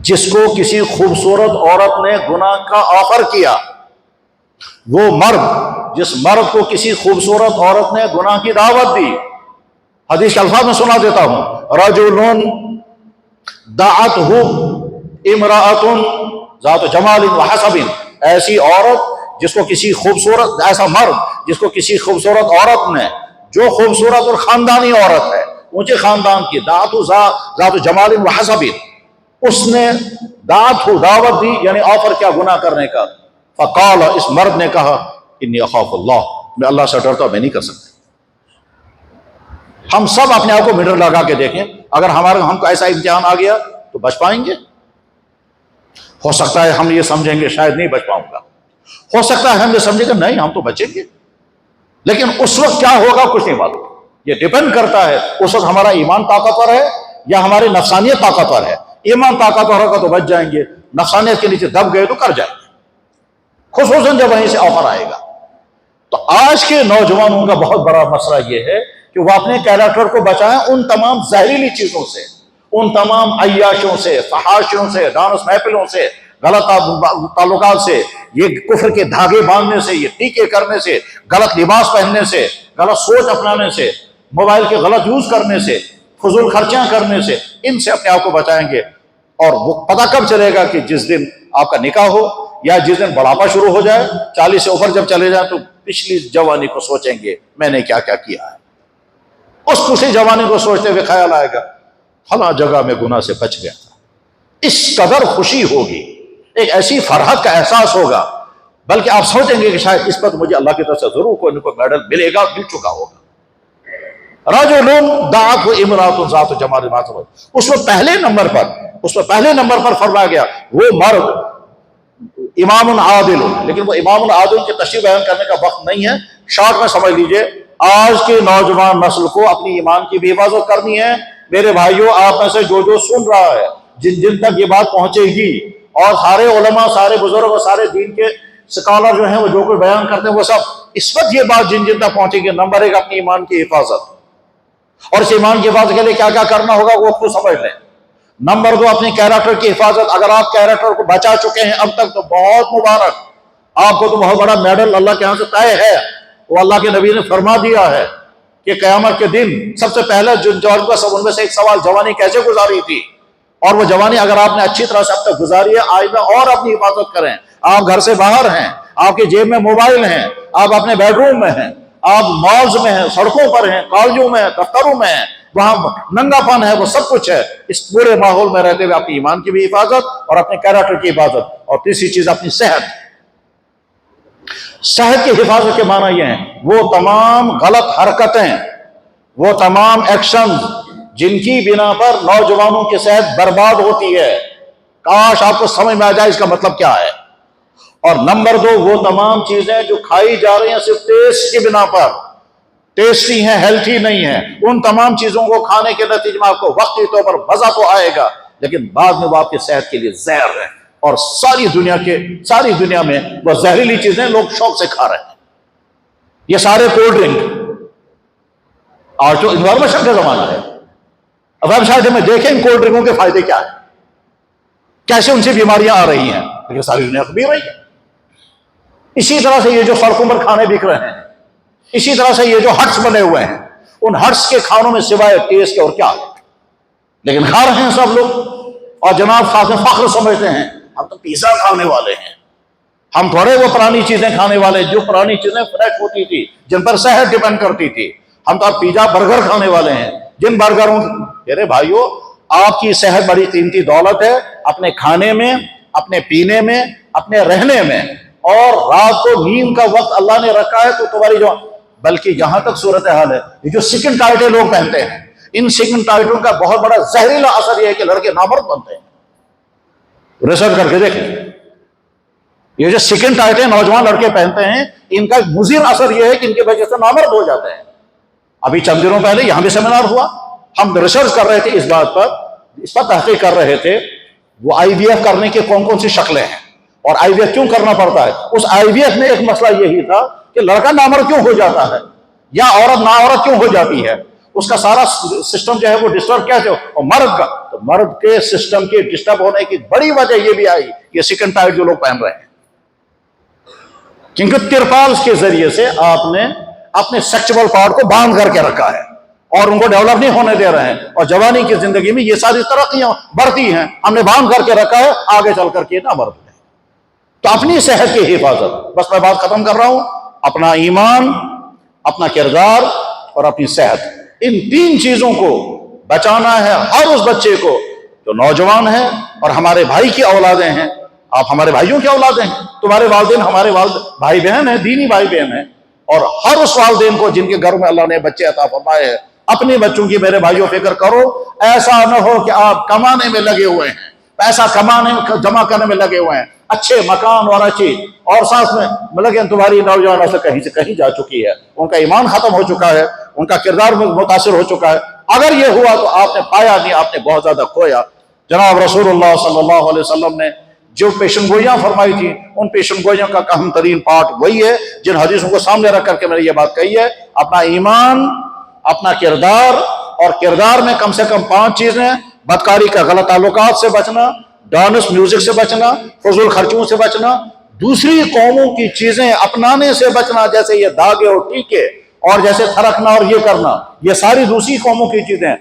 Speaker 2: جس کو کسی خوبصورت عورت نے گناہ کا آفر کیا، وہ مرد جس مرد کو کسی خوبصورت عورت نے گناہ کی دعوت دی. حدیث کے الفاظ میں سنا دیتا ہوں، رجل دعته امرأة ذات جمال و حسب. ایسی عورت جس کو کسی خوبصورت، ایسا مرد جس کو کسی خوبصورت عورت نے، جو خوبصورت اور خاندانی عورت ہے، اونچے خاندان کی، ذات جمال و حسب، اس نے دعوت دی، یعنی آفر کیا گناہ کرنے کا. فقال، اس مرد نے کہا انی اخاف اللہ، میں اللہ سے ڈرتا ہوں، میں نہیں کر سکتا. ہم سب اپنے آپ کو میٹر لگا کے دیکھیں، اگر ہم کو ایسا امتحان آ گیا تو بچ پائیں گے؟ ہو سکتا ہے ہم یہ سمجھیں گے شاید نہیں بچ پاؤں گا، ہو سکتا ہے ہم یہ سمجھیں گے نہیں ہم تو بچیں گے، لیکن اس وقت کیا ہوگا کچھ نہیں معلوم. یہ ڈیپینڈ کرتا ہے اس وقت ہمارا ایمان طاقتور ہے یا ہماری نفسانیت طاقتور ہے. ایمان طاقتور ہوگا تو بچ جائیں گے، نفسانیت کے نیچے دب گئے تو کر جائیں گے، خصوصاً جب وہیں سے آفر آئے گا. تو آج کے نوجوانوں کا بہت بڑا مسئلہ یہ ہے کہ وہ اپنے کیریکٹر کو بچائیں ان تمام زہریلی چیزوں سے، ان تمام عیاشوں سے، فحاشیوں سے، ڈانس محفلوں سے، غلط تعلقات سے، یہ کفر کے دھاگے باندھنے سے، یہ ٹیکے کرنے سے، غلط لباس پہننے سے، غلط سوچ اپنانے سے، موبائل کے غلط یوز کرنے سے، فضول خرچیاں کرنے سے. ان سے اپنے آپ کو بچائیں گے. اور وہ پتہ کب چلے گا کہ جس دن آپ کا نکاح ہو یا جس دن بڑھاپا شروع ہو جائے 40 سے اوپر جب چلے جائیں تو پچھلی جوانی کو سوچیں گے میں نے کیا کیا کیا ہے. اس پچھلی جوانی کو سوچتے ہوئے خیال آئے گا فلاں جگہ میں گناہ سے بچ گیا تھا. اس قدر خوشی ہوگی, ایک ایسی فرحت کا احساس ہوگا, بلکہ آپ سوچیں گے کہ شاید اس پر مجھے اللہ کی طرف سے ضرور کوئی نہ کوئی میڈل ملے گا, مل چکا ہوگا. رجل دعت امرأۃ ذات جمال ماتب, اس میں پہلے نمبر پر فرمایا گیا وہ مرد امام عادل. لیکن وہ امام عادل کی تشریح بیان کرنے کا وقت نہیں ہے, شارٹ میں سمجھ لیجئے. آج کے نوجوان نسل کو اپنی ایمان کی بھی حفاظت کرنی ہے. میرے بھائیوں, آپ میں سے جو سن رہا ہے, جن تک یہ بات پہنچے گی, اور سارے علماء, سارے بزرگ اور سارے دین کے سکالر جو ہیں وہ جو کوئی بیان کرتے ہیں وہ سب اس وقت یہ بات جن تک پہنچے گی. نمبر 1 اپنی ایمان کی حفاظت, اور اس ایمان کی حفاظت کے لیے کیا کیا کرنا ہوگا وہ خود سمجھ لیں. نمبر 2 اپنی کیریکٹر کی حفاظت. اگر آپ کیریکٹر کو بچا چکے ہیں اب تک تو بہت مبارک, آپ کو تو بہت بڑا میڈل اللہ کے ہاں سے طے ہے. وہ اللہ کے نبی نے فرما دیا ہے کہ قیامت کے دن سب سے پہلے جو جوان کا سب ان میں سے ایک سوال جوانی کیسے گزاری تھی, اور وہ جوانی اگر آپ نے اچھی طرح سے اب تک گزاری ہے, آئندہ اور اپنی حفاظت کریں. آپ گھر سے باہر ہیں, آپ کی جیب میں موبائل ہیں, آپ اپنے بیڈ روم میں ہیں, آپ مالز میں ہیں, سڑکوں پر ہیں, کالجوں میں ہیں, دفتروں میں ہیں, وہاں ننگا پن ہے, وہ سب کچھ ہے. اس پورے ماحول میں رہتے ہوئے اپنی ایمان کی بھی حفاظت اور اپنے کیریکٹر کی حفاظت. اور تیسری چیز اپنی صحت کی حفاظت کے معنی یہ ہیں وہ تمام غلط حرکتیں, وہ تمام ایکشنز جن کی بنا پر نوجوانوں کی صحت برباد ہوتی ہے. کاش آپ کو سمجھ میں آ جائے اس کا مطلب کیا ہے. اور نمبر 2 وہ تمام چیزیں جو کھائی جا رہی ہیں صرف ٹیسٹ کی بنا پر, ٹیسٹی ہیں, ہیلتھی نہیں ہیں, ان تمام چیزوں کو کھانے کے نتیجے میں آپ کو وقتی طور پر مزہ تو آئے گا, لیکن بعد میں وہ آپ کی صحت کے لیے زہر ہے. اور ساری دنیا میں وہ زہریلی چیزیں لوگ شوق سے کھا رہے ہیں. یہ سارے کولڈ ڈرنک, آج تو انوائرمنٹ کا زمانہ ہے, ویب سائٹ میں دیکھیں ان کولڈ ڈرنکوں کے فائدے کیا ہیں, کیسے ان سے بیماریاں آ رہی ہیں, لیکن ساری دنیا کو پی رہی ہے. اسی طرح سے یہ جو سڑکوں پر کھانے بک رہے ہیں, اسی طرح سے یہ جو ہٹس بنے ہوئے ہیں, ان ہٹس کے کھانوں میں سوائے ٹیسٹ کے اور کیا ہے, لیکن کھا رہے ہیں سب لوگ. اور جناب ساتھ میں فخر سمجھتے ہیں ہم تو پیزا کھانے والے ہیں, ہم تھوڑے وہ پرانی چیزیں کھانے والے جو پرانی چیزیں فریش ہوتی تھی, جن پر صحت ڈیپینڈ کرتی تھی. ہم تو اب پیزا برگر کھانے والے ہیں, جن برگروں. میرے بھائیوں, آپ کی صحت بڑی قیمتی دولت ہے, اپنے کھانے میں, اپنے پینے میں, اپنے رہنے میں. اور رات کو نیند کا وقت اللہ نے رکھا ہے تو تمہاری جو, بلکہ یہاں تک صورتحال ہے یہ جو سکن ٹائٹیں لوگ پہنتے ہیں, ان سکن ٹائٹوں کا بہت بڑا زہریلا اثر یہ ہے کہ لڑکے نامرد بنتے ہیں. ریسرچ کر کے دیکھیں, یہ جو سکن ٹائٹیں نوجوان لڑکے پہنتے ہیں ان کا مضر اثر یہ ہے کہ ان کی وجہ سے نامرد ہو جاتے ہیں. ابھی چند دنوں پہلے یہاں بھی سیمینار ہوا, ہم ریسرچ کر رہے تھے اس بات پر, اس پر تحقیق کر رہے تھے وہ آئی وی ایف کرنے کی کون سی شکلیں ہیں اور آئی وی ایف کیوں کرنا پڑتا ہے. اس آئی وی ایف میں ایک مسئلہ یہی تھا کہ لڑکا نامرد کیوں ہو جاتا ہے یا عورت ناعورت کیوں ہو جاتی ہے, اس کا سارا سسٹم جو ہے وہ ڈسٹرب کیسے ہو. اور مرد کا, تو مرد کے سسٹم کے ڈسٹرب ہونے کی بڑی وجہ یہ بھی آئی یہ سکن ٹائٹ جو لوگ پہن رہے ہیں, کیونکہ ترپال کے ذریعے سے آپ نے اپنے سیکچول پارٹ کو باندھ کر کے رکھا ہے اور ان کو ڈیولپ نہیں ہونے دے رہے ہیں. اور جوانی کی زندگی میں یہ ساری ترقیاں بڑھتی ہیں, ہم نے باندھ کر کے رکھا ہے, آگے چل کر کے نہ مرد ہے. تو اپنی صحت کی حفاظت, بس میں بات ختم کر رہا ہوں, اپنا ایمان, اپنا کردار اور اپنی صحت, ان 3 چیزوں کو بچانا ہے ہر اس بچے کو جو نوجوان ہے اور ہمارے بھائی کی اولادیں ہیں. آپ ہمارے بھائیوں کی اولادیں ہیں, تمہارے والدین ہمارے بھائی بہن ہیں, دینی بھائی بہن ہیں. اور ہر اس والدین کو جن کے گھر میں اللہ نے بچے عطا فرمائے ہیں, اپنے بچوں کی میرے بھائیوں فکر کرو. ایسا نہ ہو کہ آپ کمانے میں لگے ہوئے ہیں, پیسہ جمع کرنے میں لگے ہوئے ہیں, اچھے مکان اور اچھی, اور ساتھ میں لیکن تمہاری نوجوان سے کہیں جا چکی ہے, ان کا ایمان ختم ہو چکا ہے, ان کا کردار متاثر ہو چکا ہے. اگر یہ ہوا تو آپ نے پایا نہیں, آپ نے بہت زیادہ کھویا. جناب رسول اللہ صلی اللہ علیہ وسلم نے جو پیشن گوئیاں فرمائی تھی, ان پیشن گوئیوں کا اہم ترین پارٹ وہی ہے جن حدیثوں کو سامنے رکھ کر کے میں نے یہ بات کہی ہے. اپنا ایمان, اپنا کردار, اور کردار میں کم سے کم 5 چیزیں: بدکاری کا غلط تعلقات سے بچنا, ڈانس میوزک سے بچنا, فضول خرچوں سے بچنا, دوسری قوموں کی چیزیں اپنانے سے بچنا, جیسے یہ داغے اور ٹیکے اور جیسے تھرکنا اور یہ کرنا, یہ ساری دوسری قوموں کی چیزیں.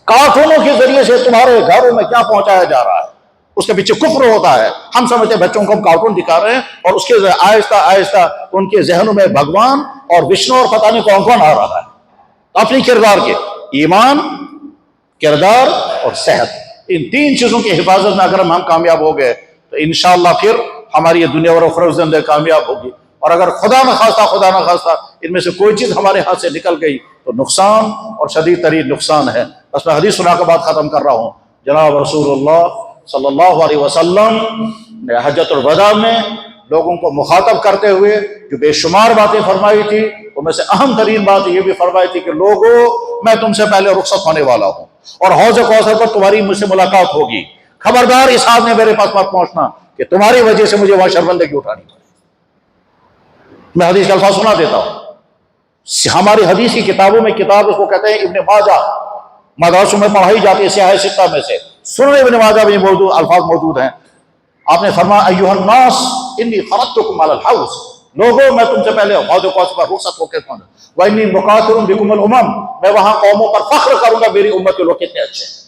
Speaker 2: کارٹونوں کے ذریعے سے تمہارے گھروں میں کیا پہنچایا جا رہا ہے, اس کے پیچھے کفر ہوتا ہے. ہم سمجھتے ہیں بچوں کو ہم کارٹون دکھا رہے ہیں اور اس کے آہستہ آہستہ ان کے ذہنوں میں بھگوان اور وشنو اور پتہ نہیں کون کون آ رہا ہے. اپنی کردار کے ایمان، کردار اور صحت، ان تین چیزوں کی حفاظت میں اگر ہم کامیاب ہو گئے تو انشاءاللہ پھر ہماری یہ دنیا اور اخروی زندگی کامیاب ہوگی. اور اگر خدا نہ خواستہ ان میں سے کوئی چیز ہمارے ہاتھ سے نکل گئی تو نقصان اور شدید ترین نقصان ہے. بس میں حدیث سنا کے بعد ختم کر رہا ہوں. جناب رسول اللہ صلی اللہ علیہ وسلم نے حجۃ الوداع میں لوگوں کو مخاطب کرتے ہوئے جو بے شمار باتیں فرمائی تھی، ان میں سے اہم ترین بات یہ بھی فرمائی تھی کہ لوگوں، میں تم سے پہلے رخصت ہونے والا ہوں اور حوض کوثر پر تمہاری مجھ سے ملاقات ہوگی. خبردار اس حال میں میرے پاس مت پہنچنا کہ تمہاری وجہ سے مجھے وہاں شرمندگی اٹھانی پڑے. میں حدیث کے الفاظ سنا دیتا ہوں. ہماری حدیث کی کتابوں میں کتاب اس کو کہتے ہیں ابن ماجہ، مدارسوں میں پڑھائی جاتی ہے سیاہ ستہ میں سے. سنن ابن ماجہ میں موجود الفاظ موجود ہیں. آپ نے فرمایا ایھا الناس انی فرضتکم علی الحوض، لوگوں میں تم سے پہلے حوض کوثر پر رخصت ہو کے پہنچا. وانی مقاتل بکم الامم، میں وہاں قوموں پر فخر کروں گا میری امت کے لوگ کتنے اچھے ہیں.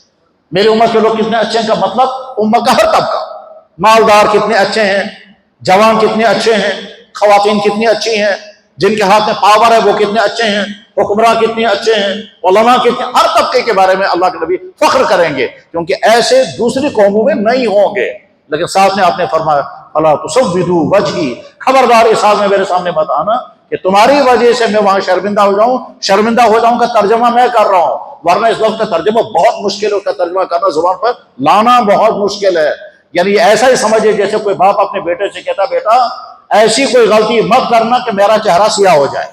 Speaker 2: میری امت کے لوگ کتنے اچھے ہیں کا مطلب امت کا ہر طبقہ، مالدار کتنے اچھے ہیں، جوان کتنے اچھے ہیں، خواتین کتنی اچھی ہیں، جن کے ہاتھ میں پاور ہے وہ کتنے اچھے ہیں، حکمراں کتنے اچھے ہیں، علماء کتنے، ہر طبقے کے بارے میں اللہ کے نبی فخر کریں گے کیونکہ ایسے دوسری قوموں میں نہیں ہوں گے. لیکن ساتھ میں آپ نے فرمایا فلا تسودوا وجہی، خبردار اس حال میں میرے سامنے مت آنا کہ تمہاری وجہ سے میں وہاں شرمندہ ہو جاؤں کا ترجمہ میں کر رہا ہوں. ورنہ اس لفظ کا ترجمہ بہت مشکل ہے، اس کا ترجمہ کرنا زبان پر لانا بہت مشکل ہے. یعنی ایسا ہی سمجھے جیسے کوئی باپ اپنے بیٹے سے کہتا بیٹا ایسی کوئی غلطی مت کرنا کہ میرا چہرہ سیاہ ہو جائے.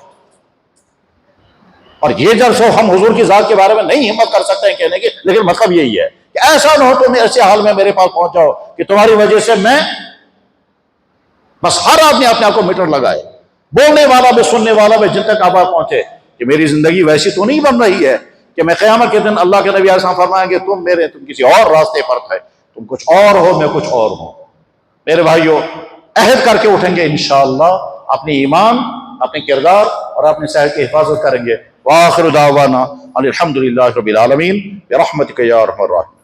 Speaker 2: اور یہ جب ہم حضور کی ذات کے بارے میں نہیں ہمت کر سکتے ہیں کہنے کی، لیکن مطلب یہی ہے کہ ایسا نہ ہو تم ایسے حال میں میرے پاس پہنچ جاؤ کہ تمہاری وجہ سے میں، بس ہر آدمی اپنے آپ کو میٹر لگائے، بولنے والا بھی سننے والا بھی، جن تک آواز پہنچے کہ میری زندگی ویسی تو نہیں بن رہی ہے کہ میں قیامت کے دن اللہ کے نبی ایسا فرمائیں گے تم کسی اور راستے پر تھے، تم کچھ اور ہو میں کچھ اور ہوں. میرے بھائیو، عہد کر کے اٹھیں گے انشاءاللہ، اپنی ایمان، اپنے کردار اور اپنی صحت کی حفاظت کریں گے. وآخر دعوانا الحمدللہ رب العالمین برحمتک یا ارحم الراحمین.